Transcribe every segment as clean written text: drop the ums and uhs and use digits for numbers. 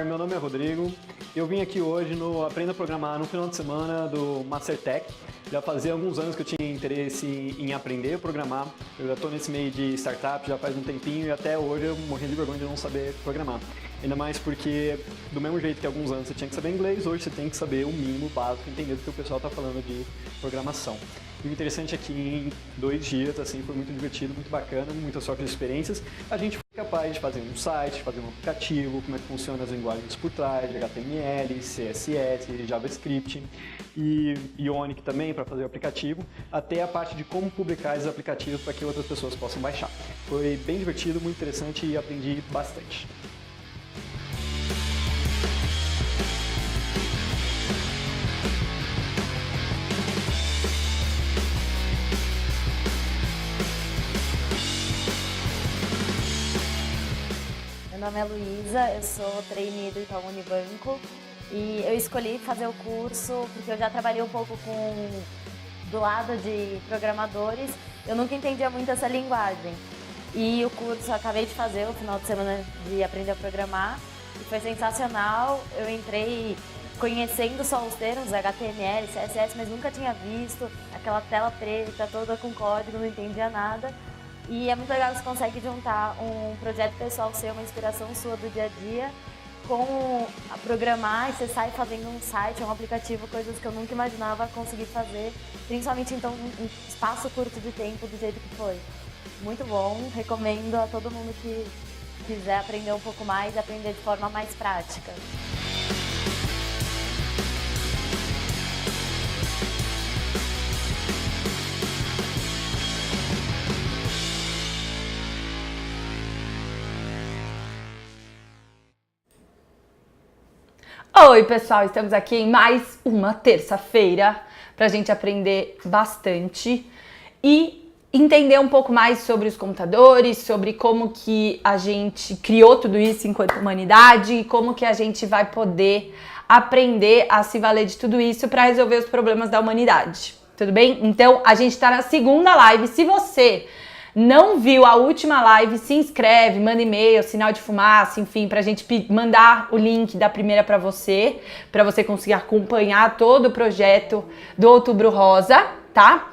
Olá, meu nome é Rodrigo. Eu vim aqui hoje no Aprenda a Programar no final de semana do Mastertech. Já fazia alguns anos que eu tinha interesse em aprender a programar. Eu já estou nesse meio de startup já faz um tempinho e até hoje eu morri de vergonha de não saber programar. Ainda mais porque, do mesmo jeito que alguns anos você tinha que saber inglês, hoje você tem que saber o mínimo básico, entender do que o pessoal está falando de programação. E o interessante é que em 2 dias, assim, foi muito divertido, muito bacana, muitas sorte de experiências. A gente foi capaz de fazer um site, fazer um aplicativo, como é que funcionam as linguagens por trás, de HTML, CSS, JavaScript e Ionic também para fazer o aplicativo, até a parte de como publicar esses aplicativos para que outras pessoas possam baixar. Foi bem divertido, muito interessante e aprendi bastante. Meu nome é Luísa, eu sou trainee do Itaú Unibanco e eu escolhi fazer o curso porque eu já trabalhei um pouco do lado de programadores, eu nunca entendia muito essa linguagem. E o curso eu acabei de fazer, o final de semana de aprender a programar, e foi sensacional. Eu entrei conhecendo só os termos HTML, CSS, mas nunca tinha visto aquela tela preta toda com código, não entendia nada. E é muito legal que você consegue juntar um projeto pessoal seu, uma inspiração sua do dia a dia, com a programar, e você sai fazendo um site, um aplicativo, coisas que eu nunca imaginava conseguir fazer, principalmente então um espaço curto de tempo do jeito que foi. Muito bom, recomendo a todo mundo que quiser aprender um pouco mais e aprender de forma mais prática. Oi pessoal, estamos aqui em mais uma terça-feira para a gente aprender bastante e entender um pouco mais sobre os computadores, sobre como que a gente criou tudo isso enquanto humanidade e como que a gente vai poder aprender a se valer de tudo isso para resolver os problemas da humanidade. Tudo bem? Então a gente está na segunda live. Se você não viu a última live, se inscreve, manda e-mail, sinal de fumaça, enfim, pra gente mandar o link da primeira pra você conseguir acompanhar todo o projeto do Outubro Rosa, tá?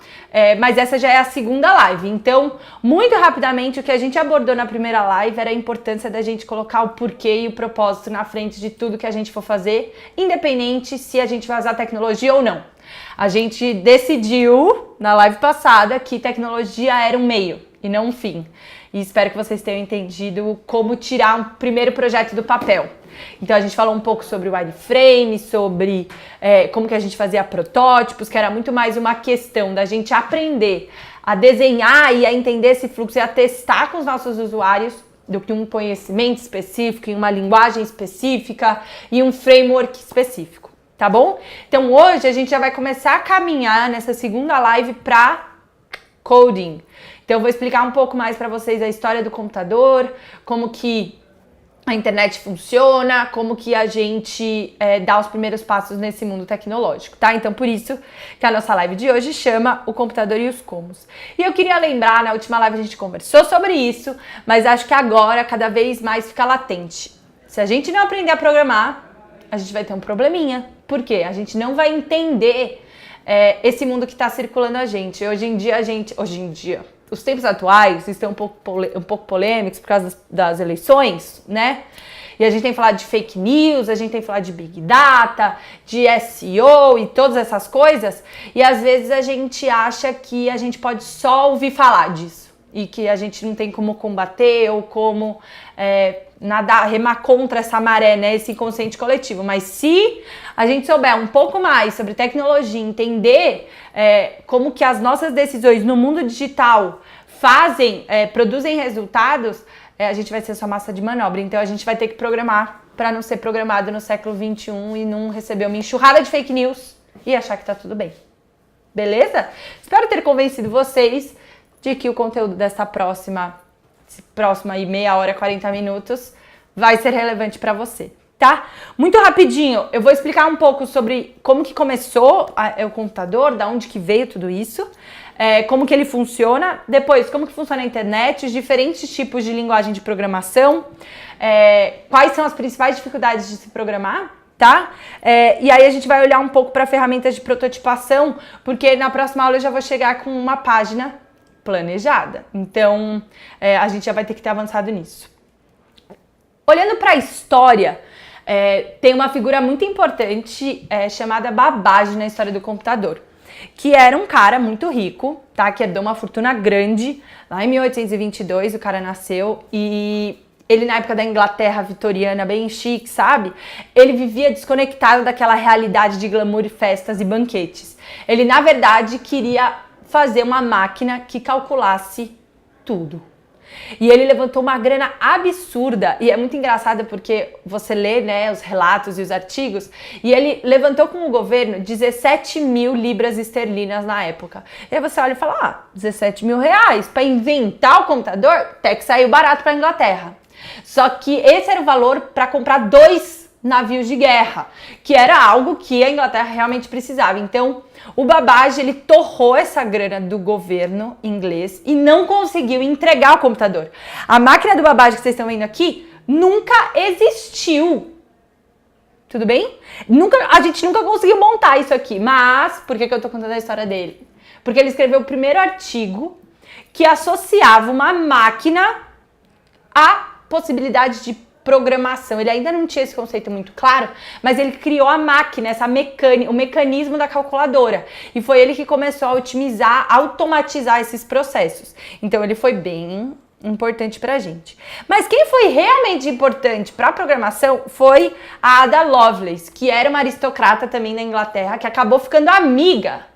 Mas essa já é a segunda live, então, muito rapidamente, o que a gente abordou na primeira live era a importância da gente colocar o porquê e o propósito na frente de tudo que a gente for fazer, independente se a gente vai usar tecnologia ou não. A gente decidiu, na live passada, que tecnologia era um meio e não um fim. E espero que vocês tenham entendido como tirar um primeiro projeto do papel. Então a gente falou um pouco sobre o wireframe, sobre como que a gente fazia protótipos, que era muito mais uma questão da gente aprender a desenhar e a entender esse fluxo e a testar com os nossos usuários do que um conhecimento específico, em uma linguagem específica e um framework específico, tá bom? Então hoje a gente já vai começar a caminhar nessa segunda live para coding. Então eu vou explicar um pouco mais para vocês a história do computador, como que a internet funciona, como que a gente dá os primeiros passos nesse mundo tecnológico, tá? Então por isso que a nossa live de hoje chama O Computador e os Comos. E eu queria lembrar, na última live a gente conversou sobre isso, mas acho que agora cada vez mais fica latente. Se a gente não aprender a programar, a gente vai ter um probleminha. Por quê? A gente não vai entender esse mundo que está circulando a gente. Hoje em dia, os tempos atuais estão um pouco polêmicos por causa das eleições, né? E a gente tem falado de fake news, a gente tem falado de Big Data, de SEO e todas essas coisas, e às vezes a gente acha que a gente pode só ouvir falar disso e que a gente não tem como combater ou como remar contra essa maré, né, esse inconsciente coletivo. Mas se a gente souber um pouco mais sobre tecnologia, entender como que as nossas decisões no mundo digital produzem resultados, a gente vai ser só massa de manobra. Então a gente vai ter que programar para não ser programado no século XXI e não receber uma enxurrada de fake news e achar que tá tudo bem. Beleza? Espero ter convencido vocês de que o conteúdo dessa próxima aí meia hora, 40 minutos, vai ser relevante para você, tá? Muito rapidinho, eu vou explicar um pouco sobre como que começou o computador, da onde que veio tudo isso, como que ele funciona, depois como que funciona a internet, os diferentes tipos de linguagem de programação, quais são as principais dificuldades de se programar, tá? E aí a gente vai olhar um pouco para ferramentas de prototipação, porque na próxima aula eu já vou chegar com uma página planejada. Então, a gente já vai ter que ter avançado nisso. Olhando para a história, tem uma figura muito importante chamada Babbage na história do computador, que era um cara muito rico, tá? Que herdou uma fortuna grande. Lá em 1822 o cara nasceu e ele, na época da Inglaterra vitoriana, bem chique, sabe? Ele vivia desconectado daquela realidade de glamour, festas e banquetes. Ele, na verdade, queria fazer uma máquina que calculasse tudo. E ele levantou uma grana absurda, e é muito engraçado porque você lê, né, os relatos e os artigos, e ele levantou com o governo 17 mil libras esterlinas na época. E aí você olha e fala, 17 mil reais para inventar o computador, até que saiu barato para a Inglaterra. Só que esse era o valor para comprar 2 navios de guerra, que era algo que a Inglaterra realmente precisava. Então, o Babbage, ele torrou essa grana do governo inglês e não conseguiu entregar o computador. A máquina do Babbage que vocês estão vendo aqui nunca existiu. Tudo bem? A gente nunca conseguiu montar isso aqui. Mas, por que eu tô contando a história dele? Porque ele escreveu o primeiro artigo que associava uma máquina à possibilidade de programação. Ele ainda não tinha esse conceito muito claro, mas ele criou a máquina, o mecanismo da calculadora. E foi ele que começou a otimizar, automatizar esses processos. Então ele foi bem importante pra gente. Mas quem foi realmente importante pra programação foi a Ada Lovelace, que era uma aristocrata também da Inglaterra, que acabou ficando amiga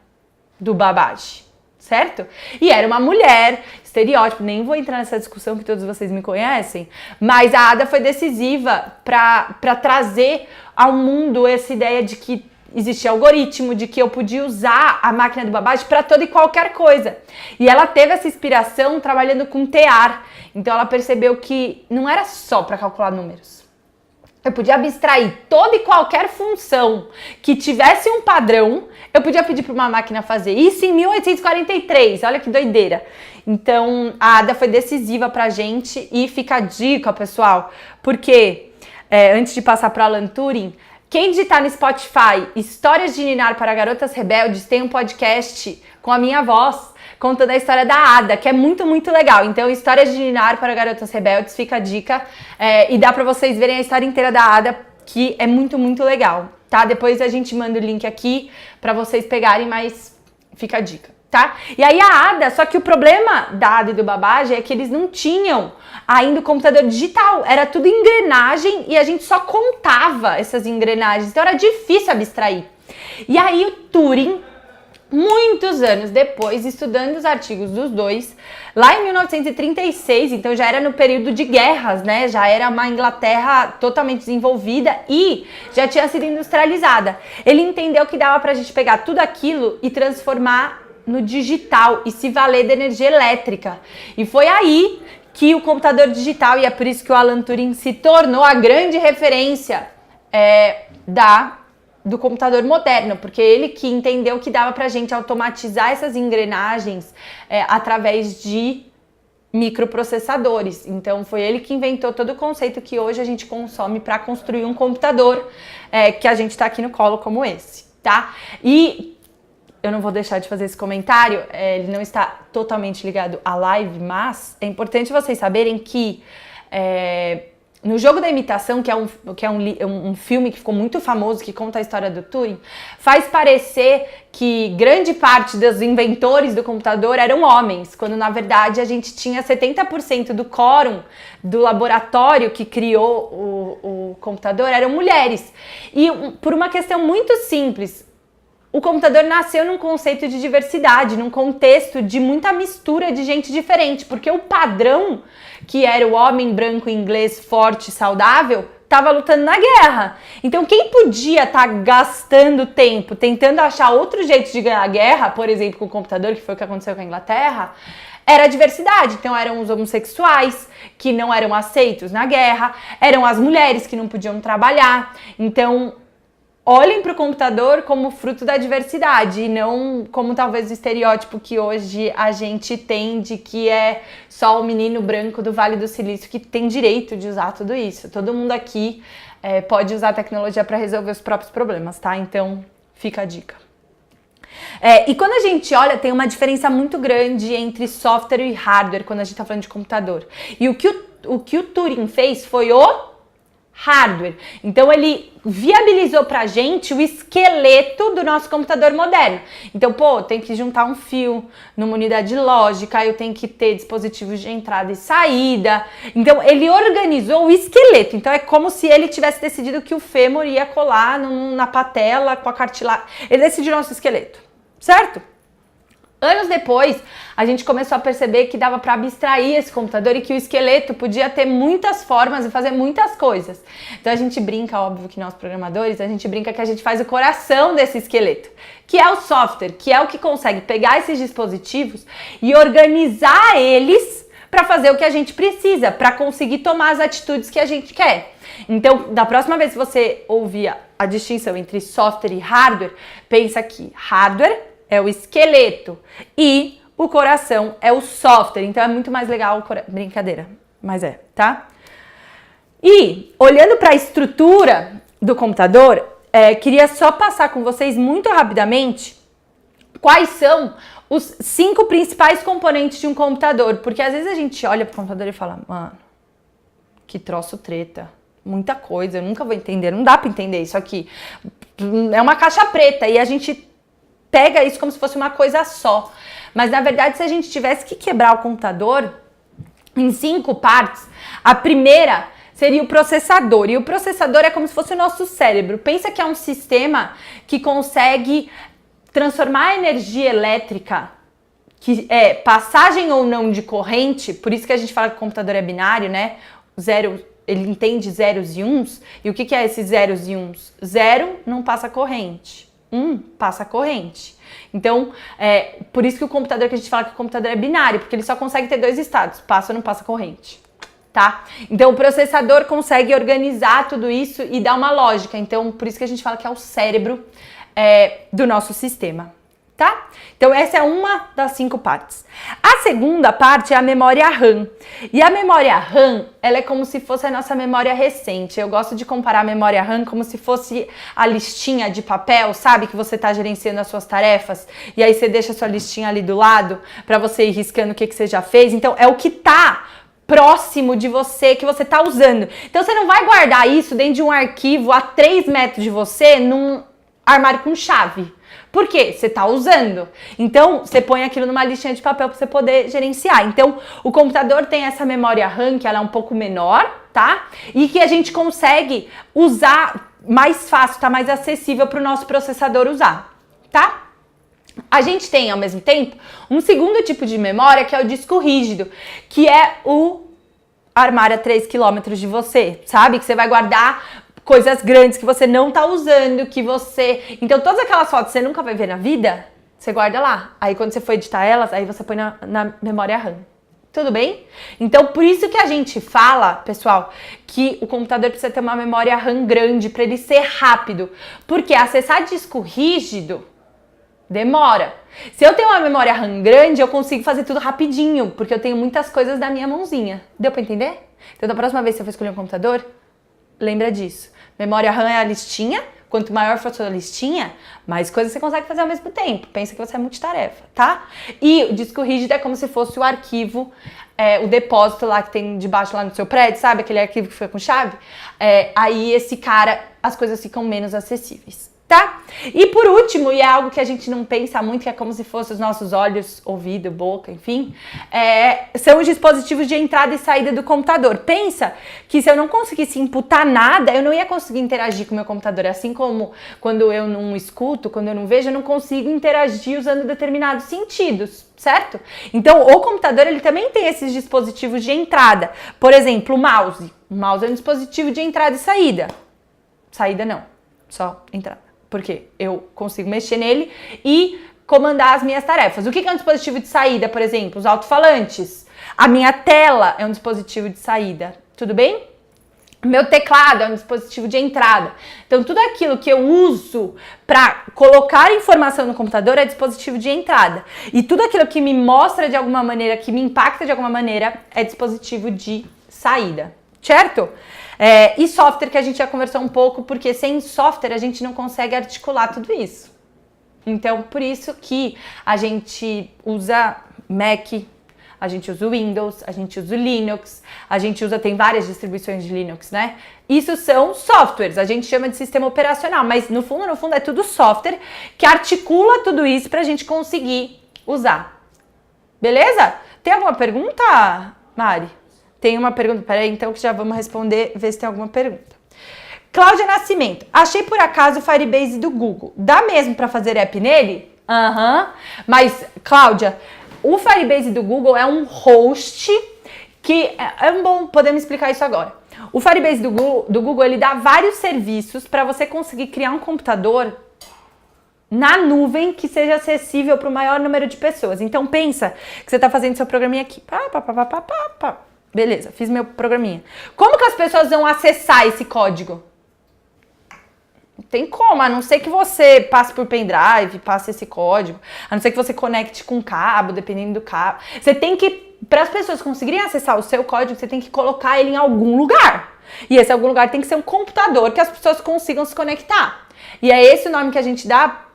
do Babbage, certo? E era uma mulher, estereótipo, nem vou entrar nessa discussão que todos vocês me conhecem, mas a Ada foi decisiva para trazer ao mundo essa ideia de que existia algoritmo, de que eu podia usar a máquina do Babbage para toda e qualquer coisa. E ela teve essa inspiração trabalhando com tear, então ela percebeu que não era só para calcular números. Eu podia abstrair toda e qualquer função que tivesse um padrão, eu podia pedir para uma máquina fazer isso em 1843, olha que doideira. Então, a Ada foi decisiva pra gente e fica a dica, pessoal, porque, antes de passar para Alan Turing, quem digitar no Spotify Histórias de Ninar para Garotas Rebeldes, tem um podcast com a minha voz, contando a história da Ada, que é muito, muito legal. Então, Histórias de Ninar para Garotas Rebeldes, fica a dica. E dá pra vocês verem a história inteira da Ada, que é muito, muito legal, tá? Depois a gente manda o link aqui pra vocês pegarem, mas fica a dica, tá? E aí a Ada, só que o problema da Ada e do Babbage é que eles não tinham ainda o computador digital. Era tudo engrenagem e a gente só contava essas engrenagens. Então era difícil abstrair. E aí o Turing, muitos anos depois, estudando os artigos dos dois, lá em 1936, então já era no período de guerras, né? Já era uma Inglaterra totalmente desenvolvida e já tinha sido industrializada. Ele entendeu que dava pra gente pegar tudo aquilo e transformar no digital e se valer da energia elétrica. E foi aí que o computador digital, e é por isso que o Alan Turing se tornou a grande referência do computador moderno, porque ele que entendeu que dava pra gente automatizar essas engrenagens através de microprocessadores. Então foi ele que inventou todo o conceito que hoje a gente consome para construir um computador que a gente tá aqui no colo como esse, tá? E eu não vou deixar de fazer esse comentário, ele não está totalmente ligado à live, mas é importante vocês saberem que no Jogo da Imitação, que é um filme que ficou muito famoso, que conta a história do Turing, faz parecer que grande parte dos inventores do computador eram homens, quando na verdade a gente tinha 70% do quórum do laboratório que criou o computador eram mulheres. E por uma questão muito simples, o computador nasceu num conceito de diversidade, num contexto de muita mistura de gente diferente, porque o padrão, que era o homem branco inglês forte e saudável, estava lutando na guerra. Então, quem podia estar gastando tempo tentando achar outro jeito de ganhar a guerra, por exemplo, com o computador, que foi o que aconteceu com a Inglaterra, era a diversidade. Então, eram os homossexuais que não eram aceitos na guerra, eram as mulheres que não podiam trabalhar. Então, olhem para o computador como fruto da diversidade e não como talvez o estereótipo que hoje a gente tem de que é só o menino branco do Vale do Silício que tem direito de usar tudo isso. Todo mundo aqui pode usar a tecnologia para resolver os próprios problemas, tá? Então, fica a dica. E quando a gente olha, tem uma diferença muito grande entre software e hardware quando a gente está falando de computador. E o que o Turing fez foi o hardware. Então ele viabilizou pra gente o esqueleto do nosso computador moderno. Então, tem que juntar um fio numa unidade lógica, eu tenho que ter dispositivos de entrada e saída. Então, ele organizou o esqueleto. Então, é como se ele tivesse decidido que o fêmur ia colar na patela com a cartilagem. Ele decidiu o nosso esqueleto, certo? Anos depois, a gente começou a perceber que dava para abstrair esse computador e que o esqueleto podia ter muitas formas e fazer muitas coisas. Então a gente brinca, óbvio que nós programadores, a gente brinca que a gente faz o coração desse esqueleto, que é o software, que é o que consegue pegar esses dispositivos e organizar eles para fazer o que a gente precisa, para conseguir tomar as atitudes que a gente quer. Então, da próxima vez que você ouvir a distinção entre software e hardware, pensa que hardware é o esqueleto e o coração é o software. Então é muito mais legal brincadeira, mas tá? E olhando para a estrutura do computador, queria só passar com vocês muito rapidamente quais são os 5 principais componentes de um computador, porque às vezes a gente olha para o computador e fala, mano, que troço treta, muita coisa, eu nunca vou entender, não dá para entender isso aqui, é uma caixa preta e a gente pega isso como se fosse uma coisa só. Mas, na verdade, se a gente tivesse que quebrar o computador em 5 partes, a primeira seria o processador. E o processador é como se fosse o nosso cérebro. Pensa que é um sistema que consegue transformar a energia elétrica, que é passagem ou não de corrente, por isso que a gente fala que o computador é binário, né? Ele entende zeros e uns. E o que é esses zeros e uns? 0 não passa corrente. Passa corrente. Então, por isso que o computador, que a gente fala que o computador é binário, porque ele só consegue ter 2 estados, passa ou não passa corrente, tá? Então, o processador consegue organizar tudo isso e dar uma lógica. Então, por isso que a gente fala que é o cérebro do nosso sistema, tá? Então, essa é uma das 5 partes. A segunda parte é a memória RAM. E a memória RAM, ela é como se fosse a nossa memória recente. Eu gosto de comparar a memória RAM como se fosse a listinha de papel, sabe? Que você tá gerenciando as suas tarefas e aí você deixa a sua listinha ali do lado para você ir riscando o que você já fez. Então, é o que tá próximo de você, que você tá usando. Então, você não vai guardar isso dentro de um arquivo a 3 metros de você num armário com chave. Por quê? Você está usando. Então, você põe aquilo numa listinha de papel para você poder gerenciar. Então, o computador tem essa memória RAM, que ela é um pouco menor, tá? E que a gente consegue usar mais fácil, tá mais acessível para o nosso processador usar, tá? A gente tem, ao mesmo tempo, um segundo tipo de memória, que é o disco rígido, que é o armário a 3 km de você, sabe? Que você vai guardar coisas grandes que você não tá usando, que você... Então, todas aquelas fotos que você nunca vai ver na vida, você guarda lá. Aí, quando você for editar elas, aí você põe na memória RAM. Tudo bem? Então, por isso que a gente fala, pessoal, que o computador precisa ter uma memória RAM grande para ele ser rápido. Porque acessar disco rígido demora. Se eu tenho uma memória RAM grande, eu consigo fazer tudo rapidinho, porque eu tenho muitas coisas na minha mãozinha. Deu para entender? Então, da próxima vez que você for escolher um computador, lembra disso. Memória RAM é a listinha. Quanto maior for a sua listinha, mais coisas você consegue fazer ao mesmo tempo. Pensa que você é multitarefa, tá? E o disco rígido é como se fosse o arquivo, o depósito lá que tem debaixo lá no seu prédio, sabe? Aquele arquivo que fica com chave. Aí esse cara, as coisas ficam menos acessíveis, tá? tá? E por último, e é algo que a gente não pensa muito, que é como se fosse os nossos olhos, ouvido, boca, enfim, são os dispositivos de entrada e saída do computador. Pensa que se eu não conseguisse imputar nada, eu não ia conseguir interagir com o meu computador, assim como quando eu não escuto, quando eu não vejo, eu não consigo interagir usando determinados sentidos, certo? Então, o computador, ele também tem esses dispositivos de entrada. Por exemplo, o mouse. O mouse é um dispositivo de entrada e saída. Saída não, só entrada. Porque eu consigo mexer nele e comandar as minhas tarefas. O que é um dispositivo de saída, por exemplo? Os alto-falantes. A minha tela é um dispositivo de saída. Tudo bem? Meu teclado é um dispositivo de entrada. Então, tudo aquilo que eu uso para colocar informação no computador é dispositivo de entrada. E tudo aquilo que me mostra de alguma maneira, que me impacta de alguma maneira, é dispositivo de saída. Certo? E software, que a gente já conversou um pouco, porque sem software a gente não consegue articular tudo isso. Então, por isso que a gente usa Mac, a gente usa o Windows, a gente usa o Linux, tem várias distribuições de Linux, né? Isso são softwares, a gente chama de sistema operacional, mas no fundo é tudo software que articula tudo isso pra gente conseguir usar. Beleza? Tem alguma pergunta, Mari? Tem uma pergunta, peraí, então que já vamos responder, ver se tem alguma pergunta. Cláudia Nascimento, achei por acaso o Firebase do Google, dá mesmo para fazer app nele? Mas, Cláudia, o Firebase do Google é um host que, podemos explicar isso agora. O Firebase do Google, ele dá vários serviços para você conseguir criar um computador na nuvem que seja acessível para o maior número de pessoas. Então, pensa que você está fazendo seu programinha aqui, beleza, fiz meu programinha. Como que as pessoas vão acessar esse código? Não tem como, a não ser que você passe por pendrive, passe esse código, a não ser que você conecte com cabo, dependendo do cabo. Você tem que, para as pessoas conseguirem acessar o seu código, você tem que colocar ele em algum lugar. E esse algum lugar tem que ser um computador que as pessoas consigam se conectar. E é esse o nome que a gente dá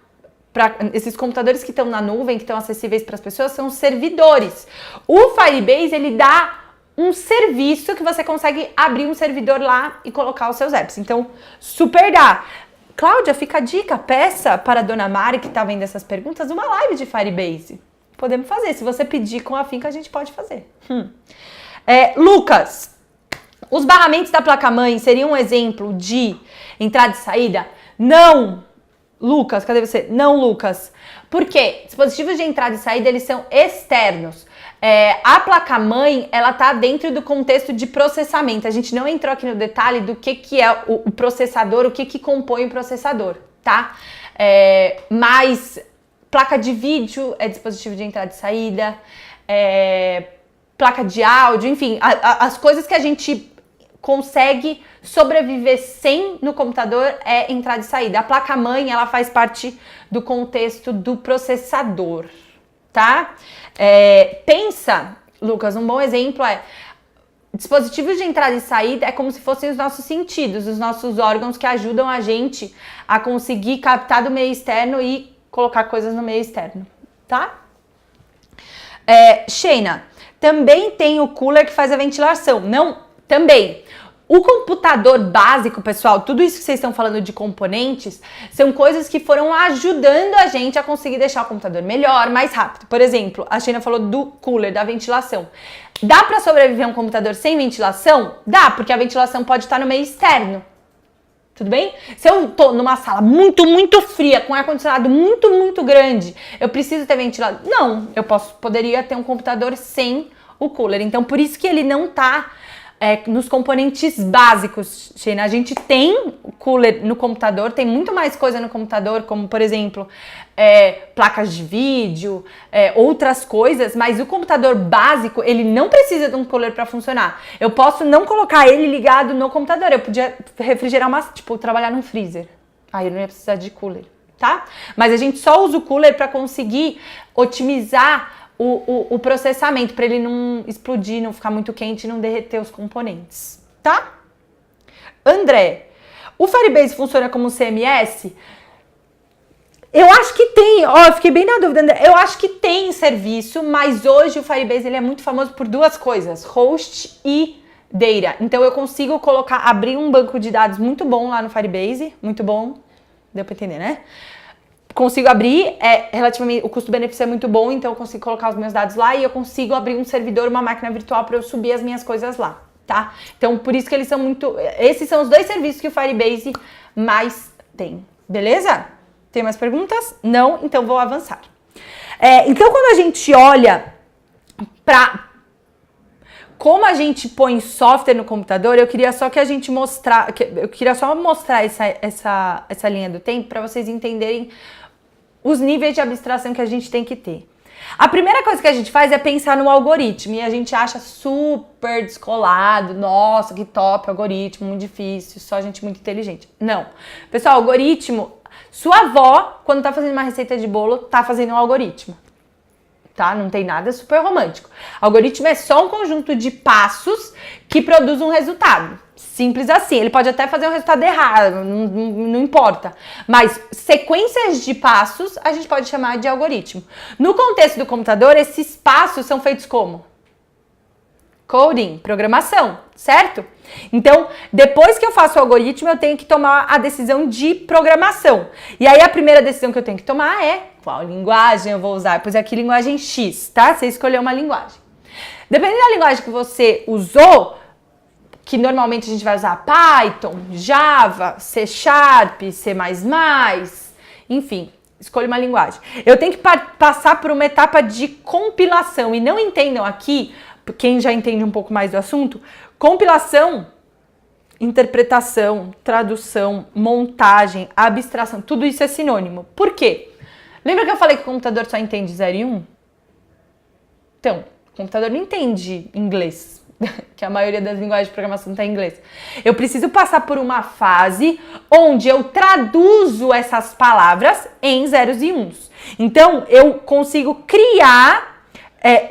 para esses computadores que estão na nuvem, que estão acessíveis para as pessoas, são os servidores. O Firebase, ele dá um serviço que você consegue abrir um servidor lá e colocar os seus apps. Então, super dá. Cláudia, fica a dica, peça para a dona Mari, que está vendo essas perguntas, uma live de Firebase. Podemos fazer, se você pedir com afinco, a gente pode fazer. Lucas, os barramentos da placa-mãe seriam um exemplo de entrada e saída? Não! Lucas, cadê você? Não, Lucas. Por quê? Dispositivos de entrada e saída, eles são externos. A placa-mãe, ela tá dentro do contexto de processamento. A gente não entrou aqui no detalhe do que é o processador, o que compõe o processador, tá? Mas placa de vídeo é dispositivo de entrada e saída, placa de áudio, enfim, as coisas que a gente consegue sobreviver sem no computador é entrada e saída. A placa-mãe, ela faz parte do contexto do processador, tá? Pensa, Lucas, um bom exemplo dispositivos de entrada e saída é como se fossem os nossos sentidos, os nossos órgãos que ajudam a gente a conseguir captar do meio externo e colocar coisas no meio externo, tá? Sheina, também tem o cooler que faz a ventilação. Não, também. O computador básico, pessoal, tudo isso que vocês estão falando de componentes, são coisas que foram ajudando a gente a conseguir deixar o computador melhor, mais rápido. Por exemplo, a Sheina falou do cooler, da ventilação. Dá para sobreviver um computador sem ventilação? Dá, porque a ventilação pode estar no meio externo. Tudo bem? Se eu tô numa sala muito, muito fria, com ar-condicionado muito, muito grande, eu preciso ter ventilado? Não, eu poderia ter um computador sem o cooler. Então, por isso que ele não tá nos componentes básicos, Sheina. A gente tem cooler no computador, tem muito mais coisa no computador, como, por exemplo, placas de vídeo, outras coisas, mas o computador básico, ele não precisa de um cooler para funcionar. Eu posso não colocar ele ligado no computador, eu podia refrigerar trabalhar num freezer. Aí eu não ia precisar de cooler, tá? Mas a gente só usa o cooler para conseguir otimizar o processamento, para ele não explodir, não ficar muito quente e não derreter os componentes, tá? André, o Firebase funciona como CMS? Eu acho que tem, eu fiquei bem na dúvida, André. Eu acho que tem serviço, mas hoje o Firebase ele é muito famoso por duas coisas, host e data. Então eu consigo abrir um banco de dados muito bom lá no Firebase, muito bom. Deu pra entender, né? Consigo abrir, relativamente, o custo-benefício é muito bom, então eu consigo colocar os meus dados lá e eu consigo abrir um servidor, uma máquina virtual para eu subir as minhas coisas lá, tá? Então, por isso que eles são muito... Esses são os 2 serviços que o Firebase mais tem, beleza? Tem mais perguntas? Não? Então vou avançar. Então, quando a gente olha para como a gente põe software no computador, eu queria só mostrar essa linha do tempo para vocês entenderem os níveis de abstração que a gente tem que ter. A primeira coisa que a gente faz é pensar no algoritmo e a gente acha super descolado, nossa, que top, algoritmo, muito difícil, só gente muito inteligente. Não. Pessoal, algoritmo, sua avó, quando tá fazendo uma receita de bolo, tá fazendo um algoritmo. Tá? Não tem nada super romântico. Algoritmo é só um conjunto de passos que produz um resultado. Simples assim. Ele pode até fazer um resultado errado, não importa. Mas sequências de passos a gente pode chamar de algoritmo. No contexto do computador, esses passos são feitos como? Coding, programação, certo? Então, depois que eu faço o algoritmo, eu tenho que tomar a decisão de programação. E aí, a primeira decisão que eu tenho que tomar é qual linguagem eu vou usar. Eu pus aqui linguagem X, tá? Você escolheu uma linguagem. Dependendo da linguagem que você usou, que normalmente a gente vai usar Python, Java, C#, C++, enfim, escolha uma linguagem. Eu tenho que passar por uma etapa de compilação. E não entendam aqui, quem já entende um pouco mais do assunto, compilação, interpretação, tradução, montagem, abstração, tudo isso é sinônimo. Por quê? Lembra que eu falei que o computador só entende 0 e 1? Então, o computador não entende inglês, que a maioria das linguagens de programação está em inglês. Eu preciso passar por uma fase onde eu traduzo essas palavras em zeros e uns. Então, eu consigo criar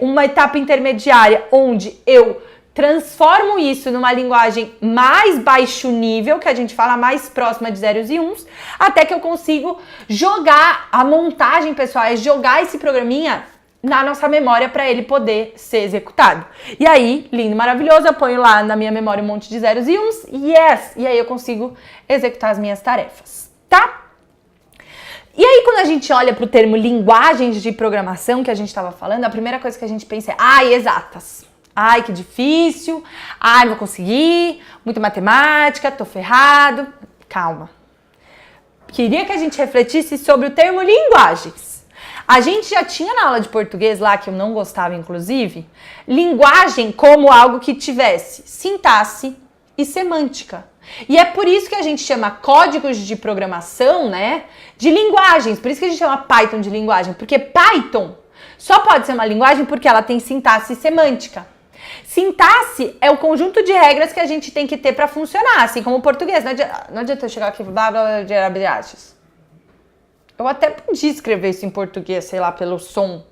uma etapa intermediária onde eu transformo isso numa linguagem mais baixo nível, que a gente fala mais próxima de zeros e uns, até que eu consigo jogar a montagem, pessoal, é jogar esse programinha na nossa memória para ele poder ser executado. E aí, lindo, maravilhoso, eu ponho lá na minha memória um monte de zeros e uns, yes! E aí eu consigo executar as minhas tarefas, tá? E aí, quando a gente olha para o termo linguagens de programação que a gente estava falando, a primeira coisa que a gente pensa é, exatas. Ai, que difícil. Ai, não vou conseguir. Muita matemática, tô ferrado. Calma. Queria que a gente refletisse sobre o termo linguagens. A gente já tinha na aula de português lá, que eu não gostava, inclusive, linguagem como algo que tivesse sintaxe e semântica. E é por isso que a gente chama códigos de programação, né, de linguagens. Por isso que a gente chama Python de linguagem, porque Python só pode ser uma linguagem porque ela tem sintaxe e semântica. Sintaxe é o conjunto de regras que a gente tem que ter para funcionar, assim como o português. Não adianta eu chegar aqui e blá, blá, blá, blá, blá. Eu até podia escrever isso em português, sei lá, pelo som.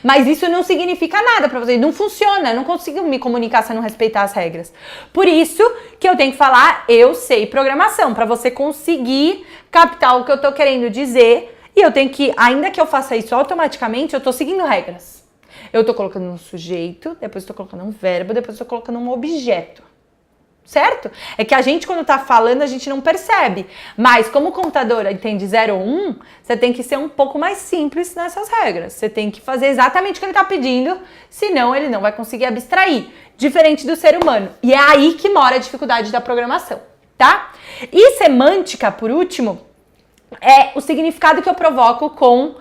Mas isso não significa nada para vocês, não funciona, não consigo me comunicar se eu não respeitar as regras. Por isso que eu tenho que falar, eu sei programação, para você conseguir captar o que eu tô querendo dizer. E eu tenho que, ainda que eu faça isso automaticamente, eu tô seguindo regras. Eu tô colocando um sujeito, depois eu tô colocando um verbo, depois eu tô colocando um objeto. Certo? É que a gente, quando tá falando, a gente não percebe. Mas como o computador entende 0 ou 1, você tem que ser um pouco mais simples nessas regras. Você tem que fazer exatamente o que ele tá pedindo, senão ele não vai conseguir abstrair. Diferente do ser humano. E é aí que mora a dificuldade da programação, tá? E semântica, por último, é o significado que eu provoco com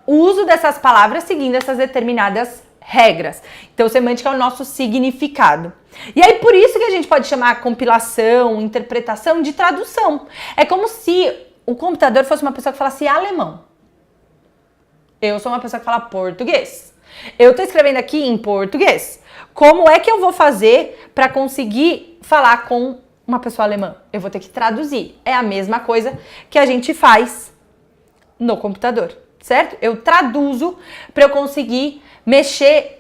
o uso dessas palavras seguindo essas determinadas regras. Então, semântica é o nosso significado. E aí, por isso que a gente pode chamar a compilação, interpretação de tradução. É como se o computador fosse uma pessoa que falasse alemão. Eu sou uma pessoa que fala português. Eu tô escrevendo aqui em português. Como é que eu vou fazer para conseguir falar com uma pessoa alemã? Eu vou ter que traduzir. É a mesma coisa que a gente faz no computador, certo? Eu traduzo para eu conseguir mexer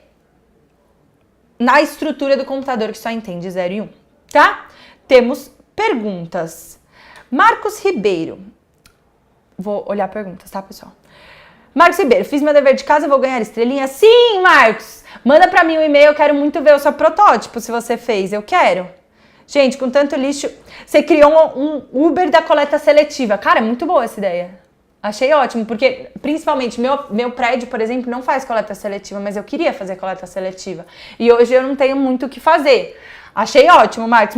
na estrutura do computador que só entende 0 e 1, tá? Temos perguntas. Marcos Ribeiro. Vou olhar perguntas, tá, pessoal? Marcos Ribeiro, fiz meu dever de casa, vou ganhar estrelinha? Sim, Marcos! Manda pra mim um e-mail, eu quero muito ver o seu protótipo, se você fez, eu quero. Gente, com tanto lixo, você criou um Uber da coleta seletiva. Cara, é muito boa essa ideia. Achei ótimo, porque principalmente meu prédio, por exemplo, não faz coleta seletiva, mas eu queria fazer coleta seletiva. E hoje eu não tenho muito o que fazer. Achei ótimo, Marcos.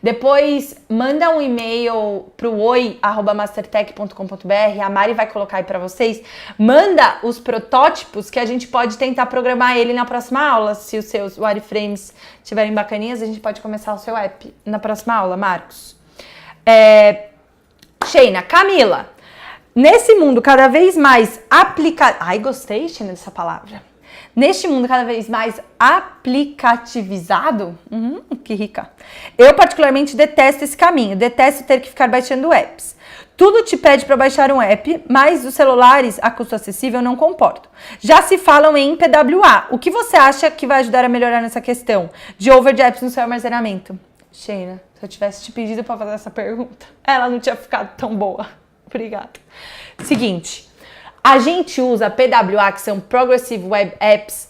Depois manda um e-mail pro oi@mastertech.com.br, a Mari vai colocar aí pra vocês. Manda os protótipos que a gente pode tentar programar ele na próxima aula. Se os seus wireframes estiverem bacaninhas, a gente pode começar o seu app na próxima aula, Marcos. Sheina, Camila, nesse mundo cada vez mais Ai, gostei, Sheina, dessa palavra. Neste mundo cada vez mais aplicativizado, que rica. Eu particularmente detesto esse caminho, detesto ter que ficar baixando apps. Tudo te pede para baixar um app, mas os celulares a custo acessível não comportam. Já se falam em PWA. O que você acha que vai ajudar a melhorar nessa questão de over de apps no seu armazenamento? Sheina, se eu tivesse te pedido para fazer essa pergunta, ela não tinha ficado tão boa. Obrigada. Seguinte. A gente usa PWA, que são Progressive Web Apps,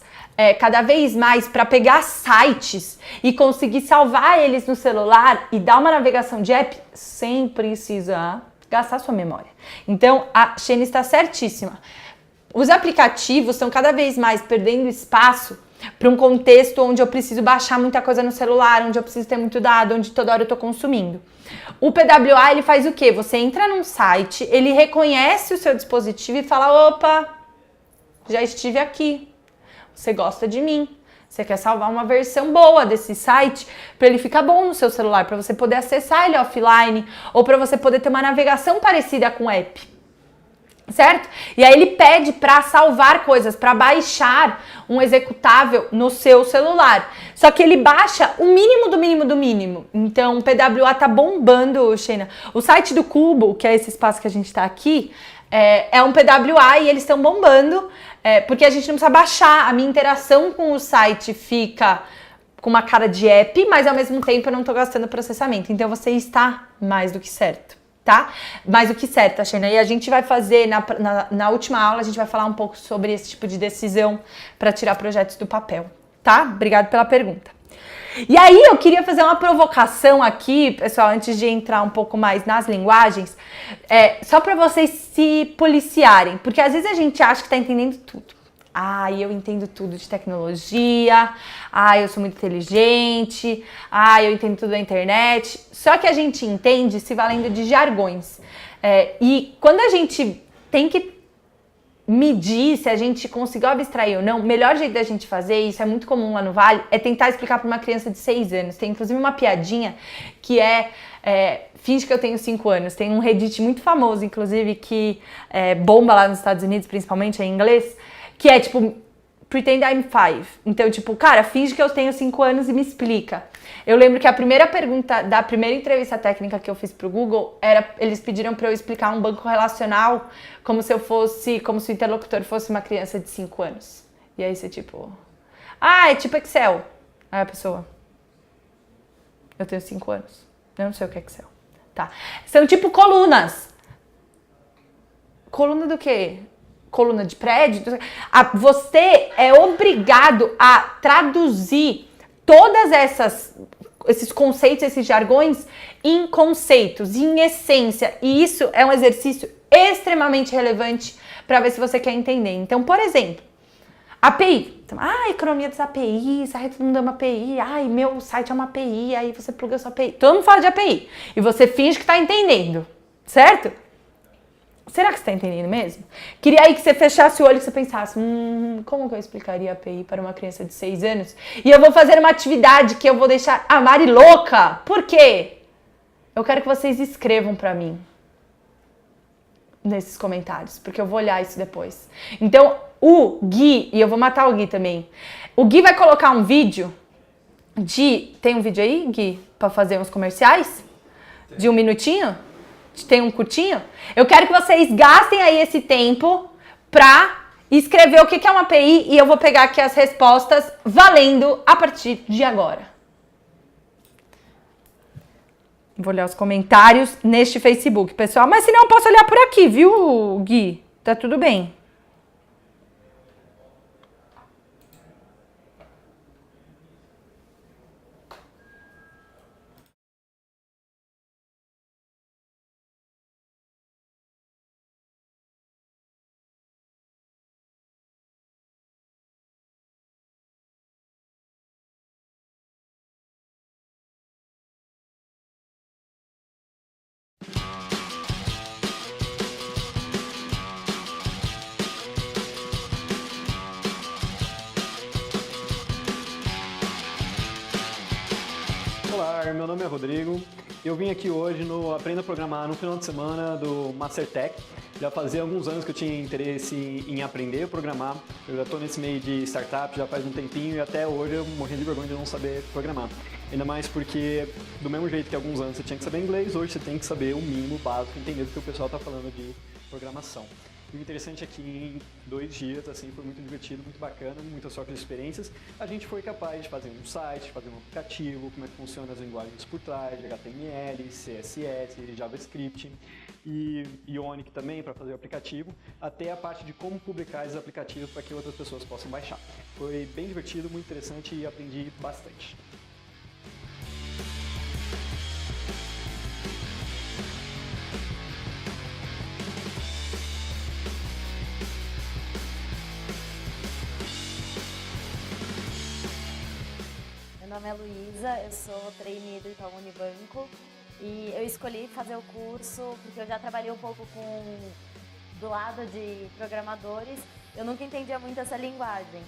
cada vez mais para pegar sites e conseguir salvar eles no celular e dar uma navegação de app sem precisar gastar sua memória. Então, a Sheina está certíssima. Os aplicativos estão cada vez mais perdendo espaço para um contexto onde eu preciso baixar muita coisa no celular, onde eu preciso ter muito dado, onde toda hora eu estou consumindo. O PWA, ele faz o quê? Você entra num site, ele reconhece o seu dispositivo e fala, opa, já estive aqui, você gosta de mim, você quer salvar uma versão boa desse site para ele ficar bom no seu celular, para você poder acessar ele offline ou para você poder ter uma navegação parecida com o app. Certo? E aí ele pede para salvar coisas, para baixar um executável no seu celular. Só que ele baixa o mínimo do mínimo do mínimo. Então o PWA tá bombando, Sheina. O site do Cubo, que é esse espaço que a gente tá aqui, é um PWA e eles estão bombando, porque a gente não precisa baixar. A minha interação com o site fica com uma cara de app, mas ao mesmo tempo eu não tô gastando processamento. Então você está mais do que certo. Tá? Mais do que certo, Sheina. E a gente vai fazer, na última aula, a gente vai falar um pouco sobre esse tipo de decisão para tirar projetos do papel, tá? Obrigado pela pergunta. E aí, eu queria fazer uma provocação aqui, pessoal, antes de entrar um pouco mais nas linguagens, só para vocês se policiarem, porque às vezes a gente acha que tá entendendo tudo. Eu entendo tudo de tecnologia, eu sou muito inteligente, eu entendo tudo da internet. Só que a gente entende se valendo de jargões. E quando a gente tem que medir se a gente conseguiu abstrair ou não, o melhor jeito da gente fazer, isso é muito comum lá no Vale, é tentar explicar para uma criança de 6 anos. Tem inclusive uma piadinha que finge que eu tenho 5 anos. Tem um Reddit muito famoso, inclusive, que bomba lá nos Estados Unidos, principalmente em inglês, que é tipo, pretend I'm 5. Então, tipo, cara, finge que eu tenho 5 anos e me explica. Eu lembro que a primeira pergunta da primeira entrevista técnica que eu fiz pro Google eles pediram para eu explicar um banco relacional como se o interlocutor fosse uma criança de 5 anos. E aí você tipo, é tipo Excel. Aí a pessoa, eu tenho 5 anos, eu não sei o que é Excel. Tá. São tipo colunas. Coluna do quê? Coluna de prédio, você é obrigado a traduzir todas esses conceitos, esses jargões em conceitos, em essência, e isso é um exercício extremamente relevante para ver se você quer entender. Então, por exemplo, API, então, economia das APIs, todo mundo é uma API, meu site é uma API, aí você pluga a sua API, todo mundo fala de API, e você finge que está entendendo, certo? Será que você está entendendo mesmo? Queria aí que você fechasse o olho e você pensasse, como que eu explicaria a API para uma criança de 6 anos? E eu vou fazer uma atividade que eu vou deixar a Mari louca. Por quê? Eu quero que vocês escrevam para mim nesses comentários, porque eu vou olhar isso depois. Então, o Gui, e eu vou matar o Gui também, o Gui vai colocar um vídeo Tem um vídeo aí, Gui, para fazer uns comerciais? De 1 minutinho? Tem um curtinho? Eu quero que vocês gastem aí esse tempo pra escrever o que é uma API e eu vou pegar aqui as respostas valendo a partir de agora. Vou olhar os comentários neste Facebook, pessoal. Mas se não, eu posso olhar por aqui, viu, Gui? Tá tudo bem. Olá, meu nome é Rodrigo. Eu vim aqui hoje no Aprenda a Programar no final de semana do Mastertech. Já fazia alguns anos que eu tinha interesse em aprender a programar. Eu já estou nesse meio de startup já faz um tempinho e até hoje eu morri de vergonha de não saber programar. Ainda mais porque, do mesmo jeito que alguns anos você tinha que saber inglês, hoje você tem que saber o mínimo básico, entender do que o pessoal está falando de programação. E o interessante é que em 2 dias, assim, foi muito divertido, muito bacana, muitas trocas de experiências. A gente foi capaz de fazer um site, de fazer um aplicativo, como é que funcionam as linguagens por trás, de HTML, CSS, JavaScript e Ionic também para fazer o aplicativo, até a parte de como publicar esses aplicativos para que outras pessoas possam baixar. Foi bem divertido, muito interessante e aprendi bastante. Meu nome é Luísa, eu sou trainee do Itaú Unibanco e eu escolhi fazer o curso porque eu já trabalhei um pouco do lado de programadores, eu nunca entendia muito essa linguagem.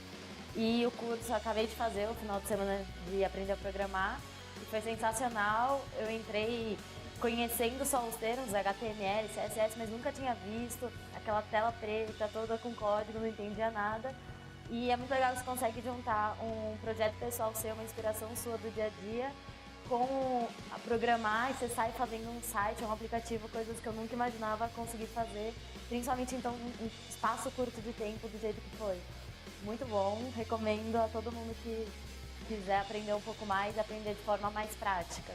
E o curso eu acabei de fazer, o final de semana de aprender a programar, e foi sensacional. Eu entrei conhecendo só os termos HTML, CSS, mas nunca tinha visto aquela tela preta toda com código, não entendia nada. E é muito legal que você consegue juntar um projeto pessoal seu, uma inspiração sua do dia a dia, com a programar e você sai fazendo um site, um aplicativo, coisas que eu nunca imaginava conseguir fazer, principalmente então um espaço curto de tempo do jeito que foi. Muito bom, recomendo a todo mundo que quiser aprender um pouco mais, aprender de forma mais prática.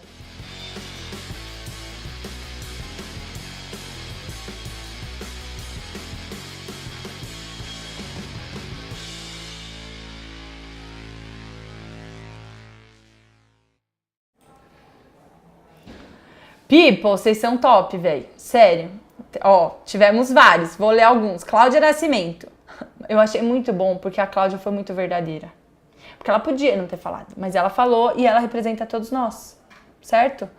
People, vocês são top, velho. Sério. Ó, tivemos vários. Vou ler alguns. Cláudia Nascimento. Eu achei muito bom porque a Cláudia foi muito verdadeira. Porque ela podia não ter falado, mas ela falou e ela representa todos nós, certo?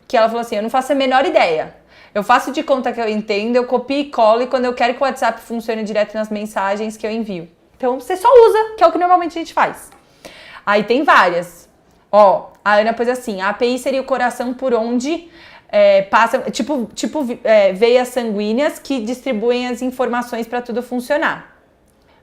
Que ela falou assim, eu não faço a menor ideia. Eu faço de conta que eu entendo, eu copio e colo e quando eu quero que o WhatsApp funcione direto nas mensagens que eu envio. Então você só usa, que é o que normalmente a gente faz. Aí tem várias. Ó, a Ana pôs assim, a API seria o coração por onde passa, veias sanguíneas que distribuem as informações para tudo funcionar.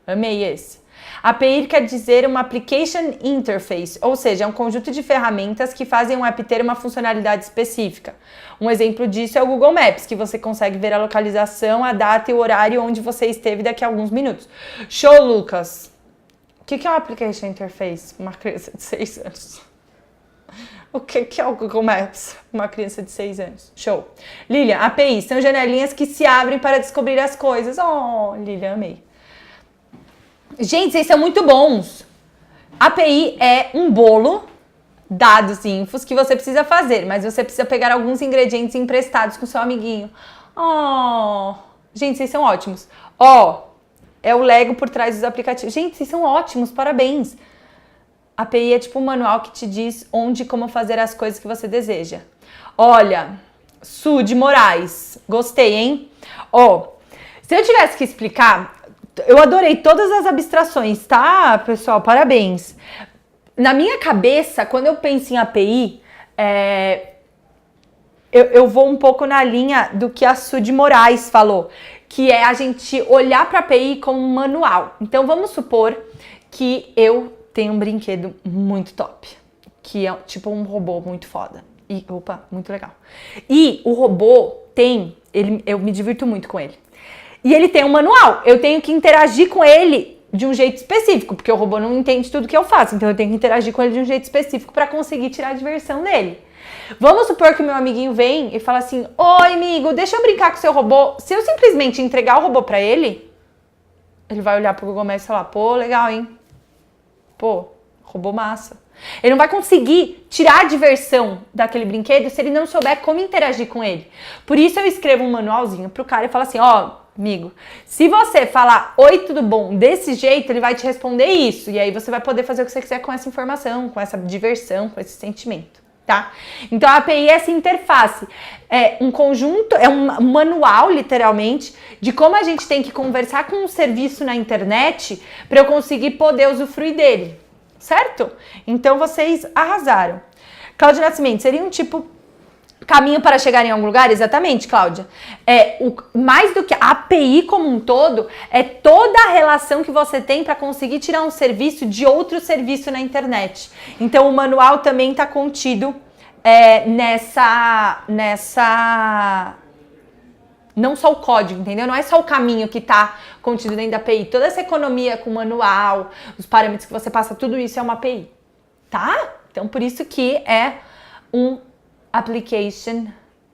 Amei esse. API quer dizer uma Application Interface, ou seja, é um conjunto de ferramentas que fazem um app ter uma funcionalidade específica. Um exemplo disso é o Google Maps, que você consegue ver a localização, a data e o horário onde você esteve daqui a alguns minutos. Show, Lucas! O que é uma Application Interface? Uma criança de 6 anos. O que é o Google Maps? Uma criança de 6 anos. Show. Lilian, APIs são janelinhas que se abrem para descobrir as coisas. Oh, Lilian, amei. Gente, vocês são muito bons. API é um bolo, dados e infos que você precisa fazer, mas você precisa pegar alguns ingredientes emprestados com seu amiguinho. Oh, gente, vocês são ótimos. Ó, é o Lego por trás dos aplicativos. Gente, vocês são ótimos, parabéns. API é tipo um manual que te diz onde e como fazer as coisas que você deseja. Olha, Su de Moraes, gostei, hein? Ó, se eu tivesse que explicar, eu adorei todas as abstrações, tá, pessoal? Parabéns. Na minha cabeça, quando eu penso em API, eu vou um pouco na linha do que a Su de Moraes falou, que é a gente olhar para a API como um manual. Então, vamos supor que eu tenho um brinquedo muito top, que é tipo um robô muito foda. E, opa, muito legal. E o robô eu me divirto muito com ele. E ele tem um manual, eu tenho que interagir com ele de um jeito específico, porque o robô não entende tudo que eu faço, então eu tenho que interagir com ele de um jeito específico para conseguir tirar a diversão dele. Vamos supor que o meu amiguinho vem e fala assim, oi amigo, deixa eu brincar com o seu robô. Se eu simplesmente entregar o robô para ele vai olhar pro Google Maps e falar, pô, legal, hein? Pô, robô massa. Ele não vai conseguir tirar a diversão daquele brinquedo se ele não souber como interagir com ele. Por isso eu escrevo um manualzinho pro cara e falo assim, ó, amigo, se você falar oi, tudo bom, desse jeito, ele vai te responder isso. E aí você vai poder fazer o que você quiser com essa informação, com essa diversão, com esse sentimento, tá? Então a API é essa interface. É um conjunto, é um manual, literalmente, de como a gente tem que conversar com um serviço na internet para eu conseguir poder usufruir dele. Certo? Então vocês arrasaram. Cláudia Nascimento, seria um tipo caminho para chegar em algum lugar? Exatamente, Cláudia. Mais do que a API como um todo, é toda a relação que você tem para conseguir tirar um serviço de outro serviço na internet. Então, o manual também está contido nessa... Não só o código, entendeu? Não é só o caminho que está contido dentro da API. Toda essa economia com o manual, os parâmetros que você passa, tudo isso é uma API, tá? Então, por isso que é um Application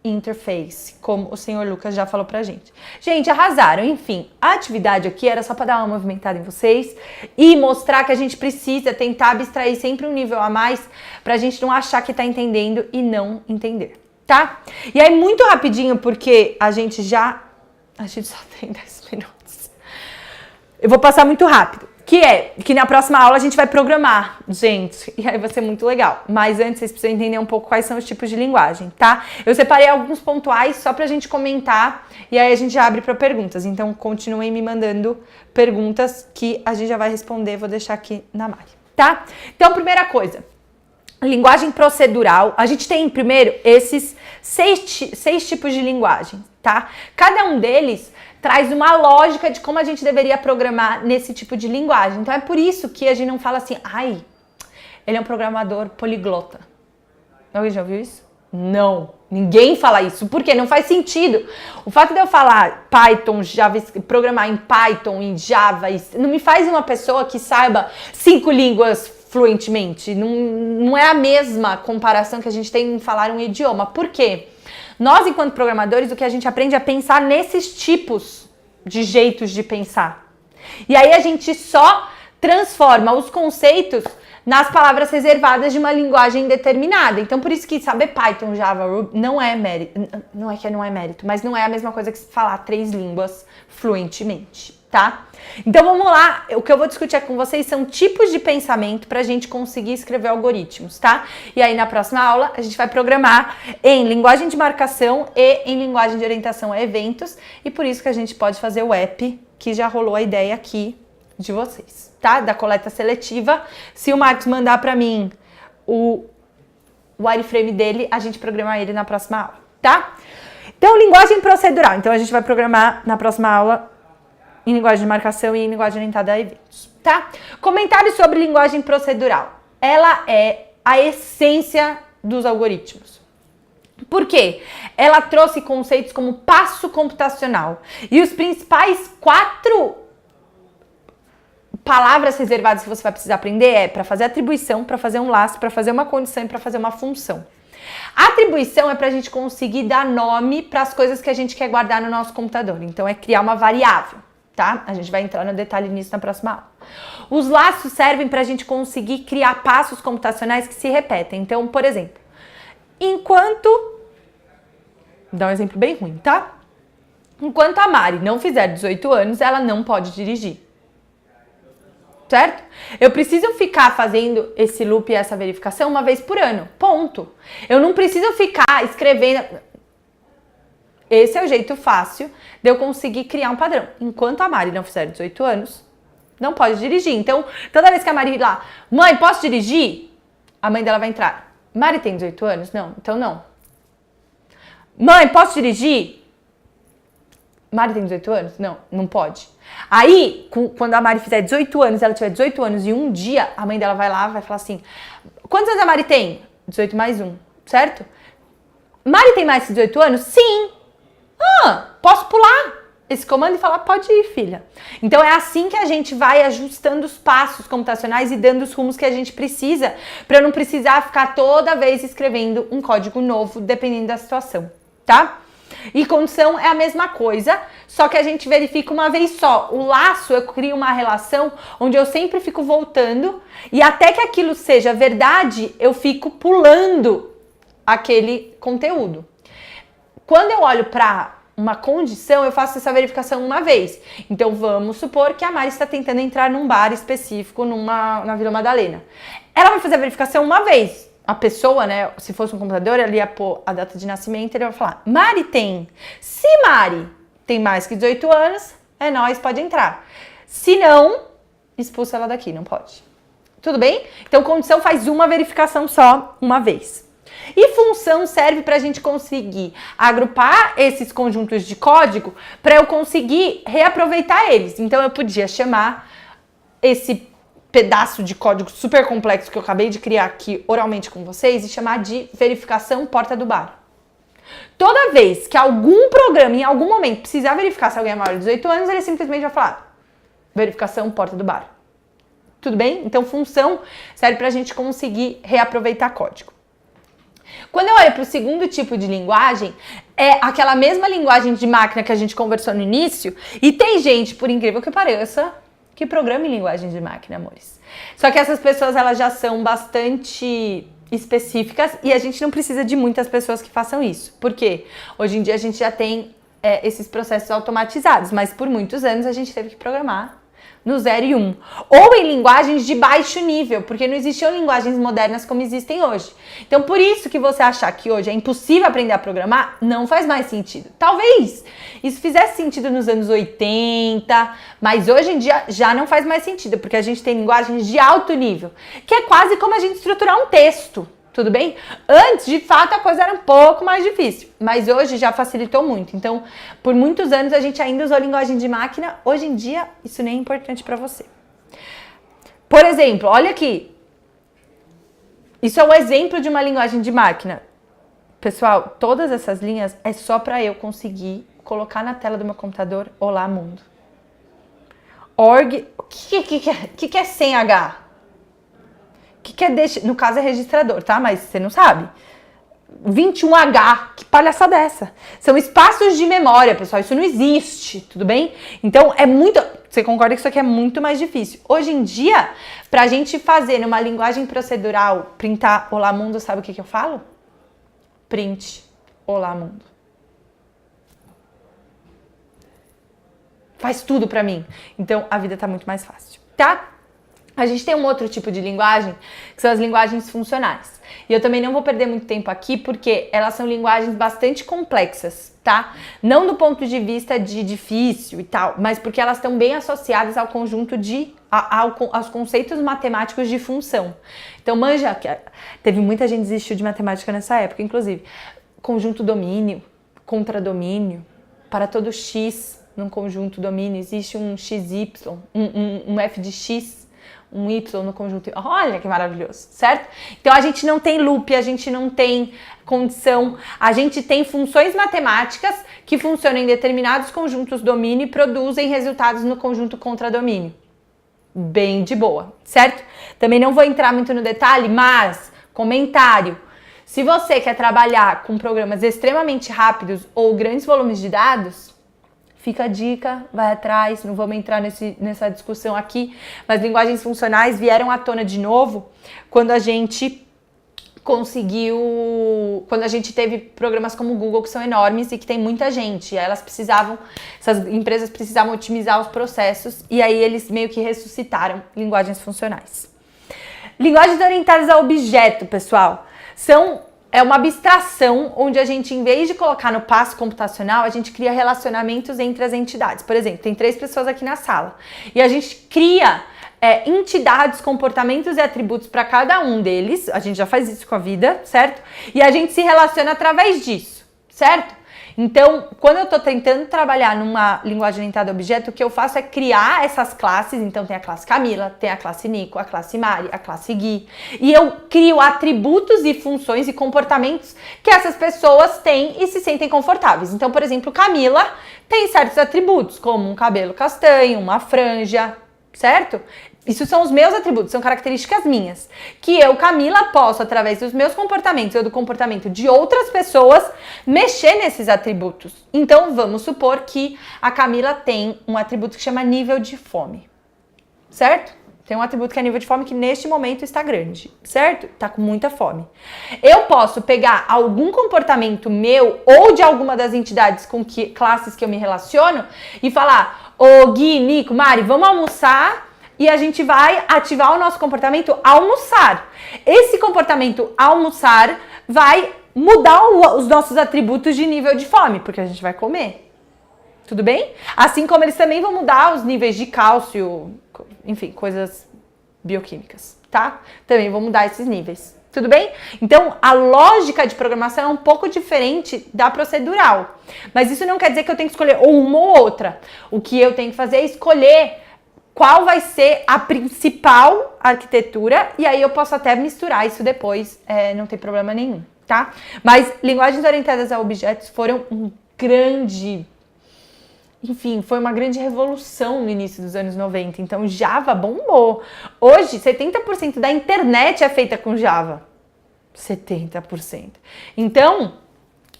Interface, como o senhor Lucas já falou pra gente. Gente, arrasaram. Enfim, a atividade aqui era só para dar uma movimentada em vocês e mostrar que a gente precisa tentar abstrair sempre um nível a mais pra gente não achar que tá entendendo e não entender. Tá? E aí, muito rapidinho, porque a gente só tem 10 minutos. Eu vou passar muito rápido. Que na próxima aula a gente vai programar, gente. E aí vai ser muito legal. Mas antes, vocês precisam entender um pouco quais são os tipos de linguagem, tá? Eu separei alguns pontuais só pra gente comentar. E aí a gente já abre pra perguntas. Então, continuem me mandando perguntas que a gente já vai responder. Vou deixar aqui na Mari, tá? Então, primeira coisa. Linguagem procedural, a gente tem primeiro esses seis tipos de linguagem, tá? Cada um deles traz uma lógica de como a gente deveria programar nesse tipo de linguagem. Então é por isso que a gente não fala assim, ai, ele é um programador poliglota. Alguém já ouviu isso? Não, ninguém fala isso, porque não faz sentido. O fato de eu falar Python, Java, programar em Python, em Java, não me faz uma pessoa que saiba 5 línguas fluentemente. Não é a mesma comparação que a gente tem em falar um idioma. Por quê? Nós, enquanto programadores, o que a gente aprende é pensar nesses tipos de jeitos de pensar. E aí a gente só transforma os conceitos nas palavras reservadas de uma linguagem determinada. Então, por isso que saber Python, Java, Ruby não é mérito. Não é que não é mérito, mas não é a mesma coisa que falar 3 línguas fluentemente, tá? Então, vamos lá. O que eu vou discutir com vocês são tipos de pensamento para a gente conseguir escrever algoritmos, tá? E aí, na próxima aula, a gente vai programar em linguagem de marcação e em linguagem de orientação a eventos. E por isso que a gente pode fazer o app, que já rolou a ideia aqui de vocês, tá? Da coleta seletiva. Se o Marcos mandar para mim o wireframe dele, a gente programa ele na próxima aula, tá? Então, linguagem procedural. Então, a gente vai programar na próxima aula em linguagem de marcação e em linguagem orientada a eventos, tá? Comentário sobre linguagem procedural. Ela é a essência dos algoritmos. Por quê? Ela trouxe conceitos como passo computacional. E os principais 4 palavras reservadas que você vai precisar aprender é para fazer atribuição, para fazer um laço, para fazer uma condição e para fazer uma função. A atribuição é para a gente conseguir dar nome para as coisas que a gente quer guardar no nosso computador. Então, é criar uma variável, tá? A gente vai entrar no detalhe nisso na próxima aula. Os laços servem para a gente conseguir criar passos computacionais que se repetem. Então, por exemplo, enquanto... Vou dar um exemplo bem ruim, tá? Enquanto a Mari não fizer 18 anos, ela não pode dirigir. Certo? Eu preciso ficar fazendo esse loop e essa verificação uma vez por ano. Ponto. Eu não preciso ficar escrevendo... Esse é o jeito fácil de eu conseguir criar um padrão. Enquanto a Mari não fizer 18 anos, não pode dirigir. Então, toda vez que a Mari ir lá, mãe, posso dirigir? A mãe dela vai entrar. Mari tem 18 anos? Não. Então, não. Mãe, posso dirigir? Mari tem 18 anos? Não, não pode. Aí, quando a Mari fizer 18 anos, ela tiver 18 anos e um dia, a mãe dela vai lá e vai falar assim, quantos anos a Mari tem? 18 mais 1, certo? Mari tem mais que 18 anos? Sim. Posso pular esse comando e falar, pode ir, filha. Então, é assim que a gente vai ajustando os passos computacionais e dando os rumos que a gente precisa, para não precisar ficar toda vez escrevendo um código novo, dependendo da situação, tá? E condição é a mesma coisa, só que a gente verifica uma vez só. O laço, eu crio uma relação onde eu sempre fico voltando e até que aquilo seja verdade, eu fico pulando aquele conteúdo. Quando eu olho para uma condição, eu faço essa verificação uma vez. Então, vamos supor que a Mari está tentando entrar num bar específico na Vila Madalena. Ela vai fazer a verificação uma vez. A pessoa, né, se fosse um computador, ela ia pôr a data de nascimento e ele vai falar, Mari tem. Se Mari tem mais que 18 anos, é nóis, pode entrar. Se não, expulsa ela daqui, não pode. Tudo bem? Então, condição faz uma verificação só, uma vez, E função serve para a gente conseguir agrupar esses conjuntos de código para eu conseguir reaproveitar eles. Então eu podia chamar esse pedaço de código super complexo que eu acabei de criar aqui oralmente com vocês e chamar de verificação porta do bar. Toda vez que algum programa em algum momento precisar verificar se alguém é maior de 18 anos, ele simplesmente vai falar verificação porta do bar. Tudo bem? Então função serve para a gente conseguir reaproveitar código. Quando eu olho para o segundo tipo de linguagem, é aquela mesma linguagem de máquina que a gente conversou no início, e tem gente, por incrível que pareça, que programa em linguagem de máquina, amores. Só que essas pessoas, elas já são bastante específicas e a gente não precisa de muitas pessoas que façam isso. Por quê? Hoje em dia a gente já tem esses processos automatizados, mas por muitos anos a gente teve que programar no 0 e 1. Ou em linguagens de baixo nível, porque não existiam linguagens modernas como existem hoje. Então, por isso que você achar que hoje é impossível aprender a programar, não faz mais sentido. Talvez isso fizesse sentido nos anos 80, mas hoje em dia já não faz mais sentido, porque a gente tem linguagens de alto nível, que é quase como a gente estruturar um texto. Tudo bem? Antes, de fato, a coisa era um pouco mais difícil, mas hoje já facilitou muito. Então, por muitos anos a gente ainda usou linguagem de máquina, hoje em dia isso nem é importante para você. Por exemplo, olha aqui. Isso é um exemplo de uma linguagem de máquina. Pessoal, todas essas linhas é só para eu conseguir colocar na tela do meu computador Olá Mundo. Org, o que é sem H? Que é no caso é registrador, tá? Mas você não sabe. 21H, que palhaçada é essa? São espaços de memória, pessoal, isso não existe, tudo bem? Então é muito, você concorda que isso aqui é muito mais difícil. Hoje em dia, pra gente fazer numa linguagem procedural, printar Olá Mundo, sabe o que eu falo? Print Olá Mundo. Faz tudo pra mim. Então a vida tá muito mais fácil, tá? A gente tem um outro tipo de linguagem, que são as linguagens funcionais. E eu também não vou perder muito tempo aqui, porque elas são linguagens bastante complexas, tá? Não do ponto de vista de difícil e tal, mas porque elas estão bem associadas ao conjunto aos conceitos matemáticos de função. Então, manja, teve muita gente que desistiu de matemática nessa época, inclusive. Conjunto domínio, contradomínio, para todo x num conjunto domínio existe um xy, um f de x, um y no conjunto. Olha que maravilhoso, certo? Então a gente não tem loop, a gente não tem condição, a gente tem funções matemáticas que funcionam em determinados conjuntos domínio e produzem resultados no conjunto contradomínio. Bem de boa, certo? Também não vou entrar muito no detalhe, mas comentário. Se você quer trabalhar com programas extremamente rápidos ou grandes volumes de dados, fica a dica, vai atrás, não vamos entrar nessa discussão aqui, mas linguagens funcionais vieram à tona de novo quando a gente teve programas como o Google, que são enormes e que tem muita gente, e essas empresas precisavam otimizar os processos, e aí eles meio que ressuscitaram linguagens funcionais. Linguagens orientadas a objeto, pessoal, é uma abstração onde a gente, em vez de colocar no passo computacional, a gente cria relacionamentos entre as entidades. Por exemplo, tem 3 pessoas aqui na sala e a gente cria entidades, comportamentos e atributos para cada um deles. A gente já faz isso com a vida, certo? E a gente se relaciona através disso, certo? Então, quando eu estou tentando trabalhar numa linguagem orientada a objeto, o que eu faço é criar essas classes. Então, tem a classe Camila, tem a classe Nico, a classe Mari, a classe Gui. E eu crio atributos e funções e comportamentos que essas pessoas têm e se sentem confortáveis. Então, por exemplo, Camila tem certos atributos, como um cabelo castanho, uma franja, certo? Isso são os meus atributos, são características minhas, que eu, Camila, posso, através dos meus comportamentos ou do comportamento de outras pessoas, mexer nesses atributos. Então, vamos supor que a Camila tem um atributo que chama nível de fome, certo? Tem um atributo que é nível de fome que neste momento está grande, certo? Tá com muita fome. Eu posso pegar algum comportamento meu ou de alguma das entidades classes que eu me relaciono e falar: ô Gui, Nico, Mari, vamos almoçar. E a gente vai ativar o nosso comportamento almoçar. Esse comportamento almoçar vai mudar os nossos atributos de nível de fome, porque a gente vai comer. Tudo bem? Assim como eles também vão mudar os níveis de cálcio, enfim, coisas bioquímicas, tá? Também vou mudar esses níveis. Tudo bem? Então, a lógica de programação é um pouco diferente da procedural. Mas isso não quer dizer que eu tenho que escolher ou uma ou outra. O que eu tenho que fazer é escolher qual vai ser a principal arquitetura e aí eu posso até misturar isso depois, não tem problema nenhum, tá? Mas linguagens orientadas a objetos foram um grande... Enfim, foi uma grande revolução no início dos anos 90, então Java bombou. Hoje, 70% da internet é feita com Java. 70%. Então,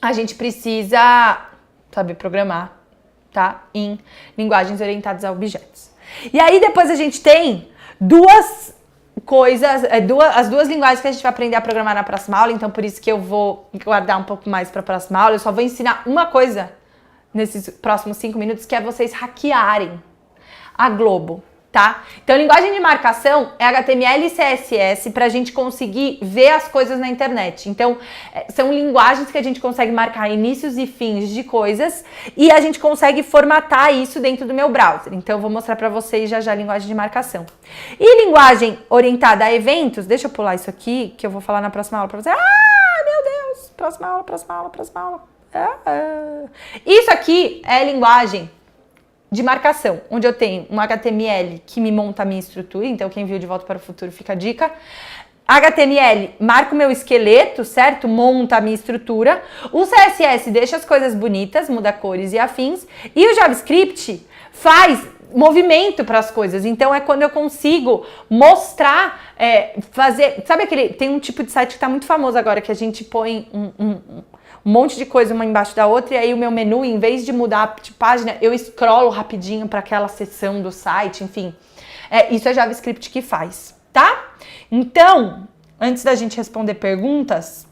a gente precisa saber programar, tá? Em linguagens orientadas a objetos. E aí, depois a gente tem duas coisas, as duas linguagens que a gente vai aprender a programar na próxima aula, então por isso que eu vou guardar um pouco mais para a próxima aula. Eu só vou ensinar uma coisa nesses próximos 5 minutos, que é vocês hackearem a Globo, tá? Então, linguagem de marcação é HTML e CSS para a gente conseguir ver as coisas na internet. Então, são linguagens que a gente consegue marcar inícios e fins de coisas e a gente consegue formatar isso dentro do meu browser. Então, eu vou mostrar para vocês já a linguagem de marcação. E linguagem orientada a eventos, deixa eu pular isso aqui, que eu vou falar na próxima aula para vocês. Ah, meu Deus! Próxima aula. Isso aqui é linguagem de marcação, onde eu tenho um HTML que me monta a minha estrutura, então quem viu De Volta para o Futuro fica a dica. HTML marca o meu esqueleto, certo? Monta a minha estrutura. O CSS deixa as coisas bonitas, muda cores e afins. E o JavaScript faz movimento para as coisas. Então é quando eu consigo mostrar, fazer... Sabe aquele... Tem um tipo de site que está muito famoso agora, que a gente põe um monte de coisa uma embaixo da outra, e aí o meu menu, em vez de mudar de página, eu scrollo rapidinho para aquela seção do site, enfim. Isso é JavaScript que faz, tá? Então, antes da gente responder perguntas,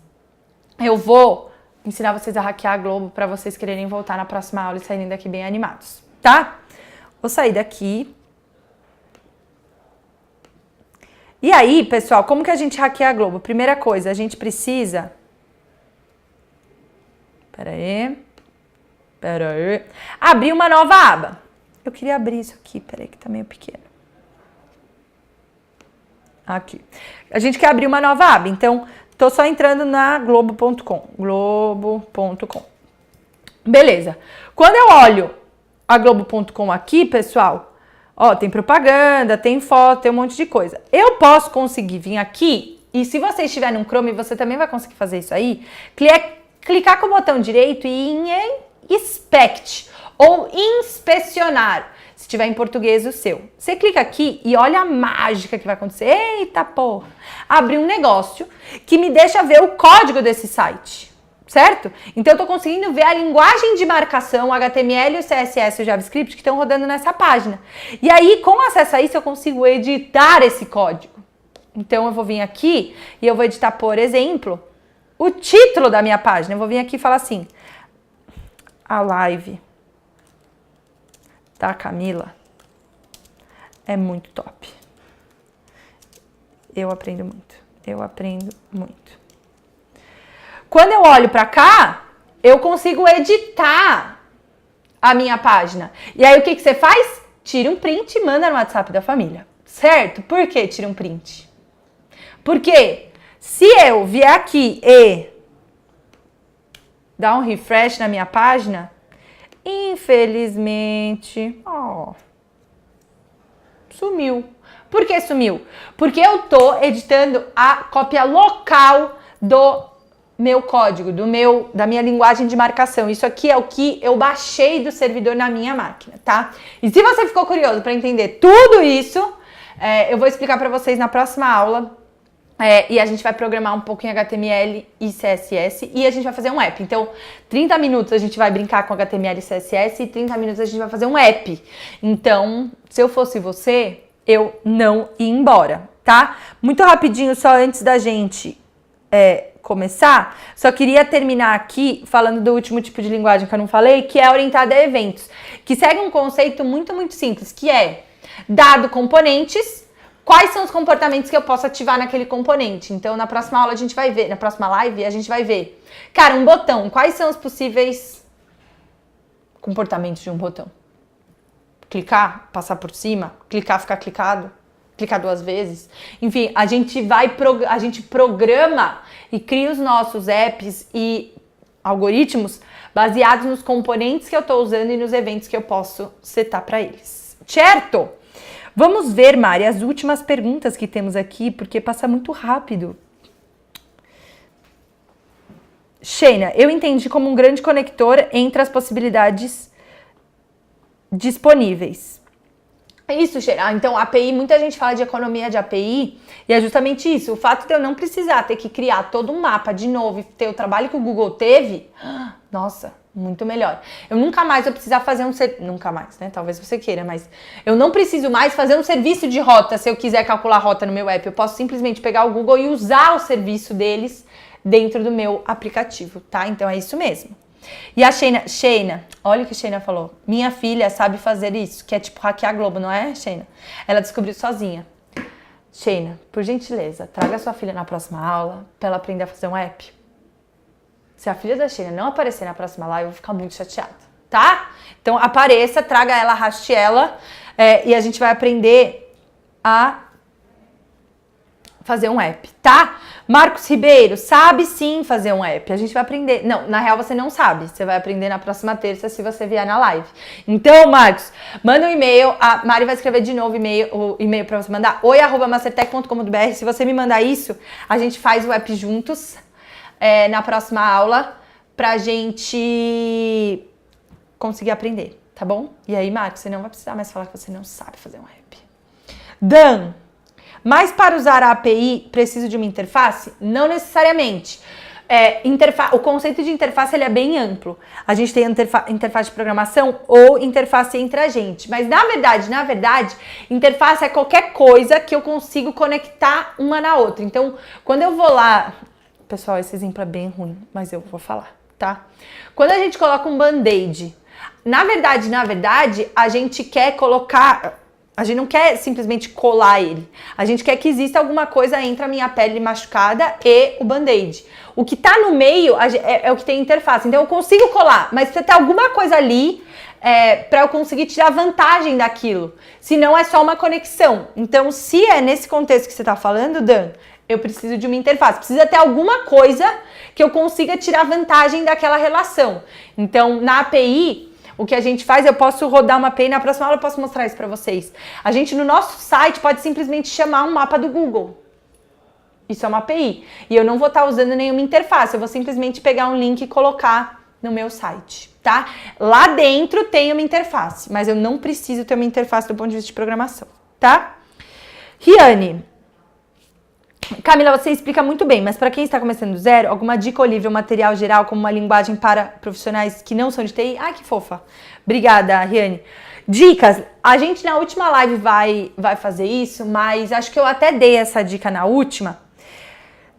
eu vou ensinar vocês a hackear a Globo para vocês quererem voltar na próxima aula e saírem daqui bem animados, tá? Vou sair daqui. E aí, pessoal, como que a gente hackeia a Globo? Primeira coisa, a gente precisa... Pera aí. Abrir uma nova aba. Eu queria abrir isso aqui, peraí, que tá meio pequeno. Aqui. A gente quer abrir uma nova aba, então tô só entrando na globo.com. Globo.com. Beleza. Quando eu olho a globo.com aqui, pessoal, ó, tem propaganda, tem foto, tem um monte de coisa. Eu posso conseguir vir aqui, e se você estiver no Chrome, você também vai conseguir fazer isso aí, clicar com o botão direito e ir em Inspect ou Inspecionar, se tiver em português o seu. Você clica aqui e olha a mágica que vai acontecer. Eita porra! Abrir um negócio que me deixa ver o código desse site, certo? Então eu tô conseguindo ver a linguagem de marcação, o HTML, o CSS e o JavaScript que estão rodando nessa página. E aí, com acesso a isso, eu consigo editar esse código. Então eu vou vir aqui e eu vou editar, por exemplo, o título da minha página. Eu vou vir aqui e falar assim: a live da Camila é muito top. Eu aprendo muito. Quando eu olho pra cá, eu consigo editar a minha página. E aí o que você faz? Tira um print e manda no WhatsApp da família. Certo? Por que tira um print? Porque se eu vier aqui e dar um refresh na minha página, infelizmente, sumiu. Por que sumiu? Porque eu tô editando a cópia local do meu código, da minha linguagem de marcação. Isso aqui é o que eu baixei do servidor na minha máquina, tá? E se você ficou curioso para entender tudo isso, eu vou explicar para vocês na próxima aula. E a gente vai programar um pouco em HTML e CSS e a gente vai fazer um app. Então, 30 minutos a gente vai brincar com HTML e CSS e 30 minutos a gente vai fazer um app. Então, se eu fosse você, eu não ia embora, tá? Muito rapidinho, só antes da gente começar, só queria terminar aqui falando do último tipo de linguagem que eu não falei, que é orientada a eventos, que segue um conceito muito, muito simples, que é dado componentes, quais são os comportamentos que eu posso ativar naquele componente. Então, na próxima aula a gente vai ver, na próxima live a gente vai ver, cara, um botão, quais são os possíveis comportamentos de um botão? Clicar, passar por cima, clicar, ficar clicado, clicar 2 vezes. Enfim, a gente programa e cria os nossos apps e algoritmos baseados nos componentes que eu estou usando e nos eventos que eu posso setar para eles. Certo? Vamos ver, Mari, as últimas perguntas que temos aqui, porque passa muito rápido. Sheina, eu entendi como um grande conector entre as possibilidades disponíveis. Isso, Sheina. Então, API, muita gente fala de economia de API, e é justamente isso. O fato de eu não precisar ter que criar todo um mapa de novo e ter o trabalho que o Google teve, nossa, muito melhor. Eu nunca mais vou precisar fazer nunca mais, né? Talvez você queira, mas eu não preciso mais fazer um serviço de rota se eu quiser calcular rota no meu app. Eu posso simplesmente pegar o Google e usar o serviço deles dentro do meu aplicativo, tá? Então é isso mesmo. E a Sheina, olha o que a Sheina falou. Minha filha sabe fazer isso, que é tipo hackear a Globo, não é, Sheina? Ela descobriu sozinha. Sheina, por gentileza, traga sua filha na próxima aula para ela aprender a fazer um app. Se a filha da Sheina não aparecer na próxima live, eu vou ficar muito chateada, tá? Então apareça, traga ela, arraste ela, e a gente vai aprender a fazer um app, tá? Marcos Ribeiro, sabe sim fazer um app. A gente vai aprender. Não, na real você não sabe. Você vai aprender na próxima terça se você vier na live. Então, Marcos, manda um e-mail. A Mari vai escrever de novo o e-mail para você mandar. oi@mastertech.com.br. Se você me mandar isso, a gente faz o app juntos na próxima aula pra gente conseguir aprender, tá bom? E aí, Marcos, você não vai precisar mais falar que você não sabe fazer um app. Dan, mas para usar a API, preciso de uma interface? Não necessariamente. O conceito de interface ele é bem amplo. A gente tem interface de programação ou interface entre a gente. Mas na verdade, interface é qualquer coisa que eu consigo conectar uma na outra. Então, quando eu vou lá... Pessoal, esse exemplo é bem ruim, mas eu vou falar, tá? Quando a gente coloca um band-aid, na verdade, a gente quer colocar... A gente não quer simplesmente colar ele. A gente quer que exista alguma coisa entre a minha pele machucada e o band-aid. O que tá no meio é o que tem interface. Então eu consigo colar, mas precisa ter alguma coisa ali para eu conseguir tirar vantagem daquilo. Senão é só uma conexão. Então se é nesse contexto que você tá falando, Dan, eu preciso de uma interface. Precisa ter alguma coisa que eu consiga tirar vantagem daquela relação. Então na API... O que a gente faz, eu posso rodar uma API, na próxima aula eu posso mostrar isso para vocês. A gente, no nosso site, pode simplesmente chamar um mapa do Google. Isso é uma API. E eu não vou estar usando nenhuma interface, eu vou simplesmente pegar um link e colocar no meu site, tá? Lá dentro tem uma interface, mas eu não preciso ter uma interface do ponto de vista de programação, tá? Riane, Camila, você explica muito bem, mas para quem está começando do zero, alguma dica ou livro ou material geral, como uma linguagem para profissionais que não são de TI? Ai, que fofa. Obrigada, Riane. Dicas. A gente na última live vai fazer isso, mas acho que eu até dei essa dica na última.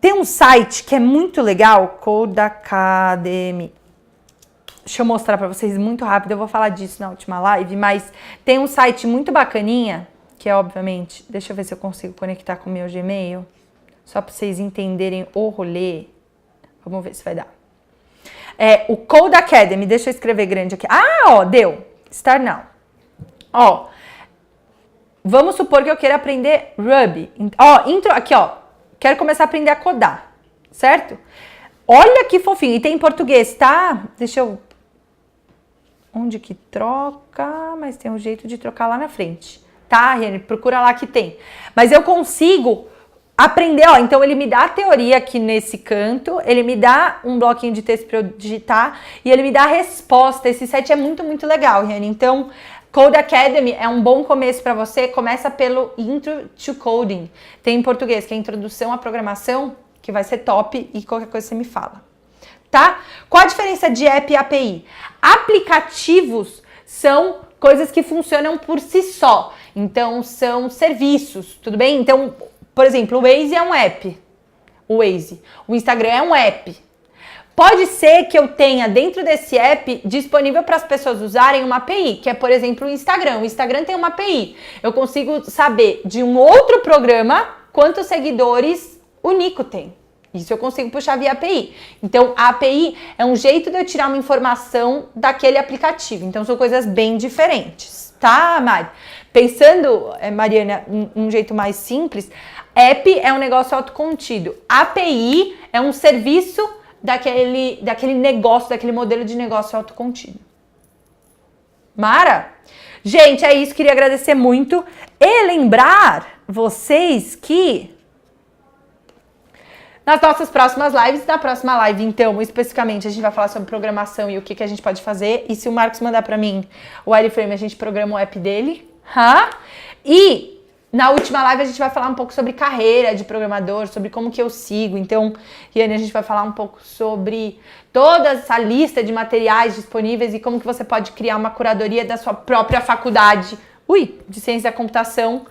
Tem um site que é muito legal, Codecademy. Deixa eu mostrar para vocês muito rápido, eu vou falar disso na última live, mas tem um site muito bacaninha, que é obviamente... Deixa eu ver se eu consigo conectar com o meu Gmail. Só para vocês entenderem o rolê. Vamos ver se vai dar. O Codecademy, deixa eu escrever grande aqui. Ah, ó, deu. Start now. Ó, vamos supor que eu queira aprender Ruby. Ó, aqui, ó. Quero começar a aprender a codar, certo? Olha que fofinho. E tem em português, tá? Deixa eu... Onde que troca? Mas tem um jeito de trocar lá na frente. Tá, Riane? Procura lá que tem. Mas eu consigo... aprender, ó, então ele me dá a teoria aqui nesse canto, ele me dá um bloquinho de texto para eu digitar e ele me dá a resposta. Esse site é muito, muito legal, Riane. Então, Codecademy é um bom começo para você. Começa pelo Intro to Coding. Tem em português, que é Introdução à Programação, que vai ser top e qualquer coisa você me fala. Tá? Qual a diferença de app e API? Aplicativos são coisas que funcionam por si só. Então, são serviços, tudo bem? Então, por exemplo, o Waze é um app. O Waze. O Instagram é um app. Pode ser que eu tenha dentro desse app disponível para as pessoas usarem uma API, que é, por exemplo, o Instagram. O Instagram tem uma API. Eu consigo saber de um outro programa quantos seguidores o Nico tem. Isso eu consigo puxar via API. Então, a API é um jeito de eu tirar uma informação daquele aplicativo. Então, são coisas bem diferentes. Tá, Mari? Pensando, Mariana, um jeito mais simples, app é um negócio autocontido. API é um serviço daquele negócio, daquele modelo de negócio autocontido. Mara? Gente, é isso. Queria agradecer muito e lembrar vocês que nas nossas próximas lives, na próxima live, então, especificamente, a gente vai falar sobre programação e o que a gente pode fazer. E se o Marcos mandar pra mim o wireframe, a gente programa o app dele. E na última live a gente vai falar um pouco sobre carreira de programador, sobre como que eu sigo. Então, Yane, a gente vai falar um pouco sobre toda essa lista de materiais disponíveis e como que você pode criar uma curadoria da sua própria faculdade, de ciência da computação,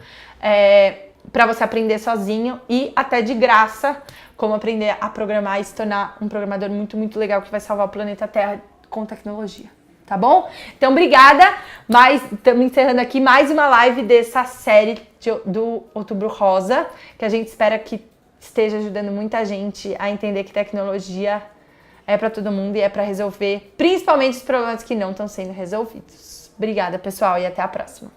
para você aprender sozinho e até de graça, como aprender a programar e se tornar um programador muito, muito legal que vai salvar o planeta Terra com tecnologia. Tá bom? Então, obrigada. Estamos encerrando aqui mais uma live dessa série do Outubro Rosa, que a gente espera que esteja ajudando muita gente a entender que tecnologia é para todo mundo e é para resolver, principalmente os problemas que não estão sendo resolvidos. Obrigada, pessoal, e até a próxima.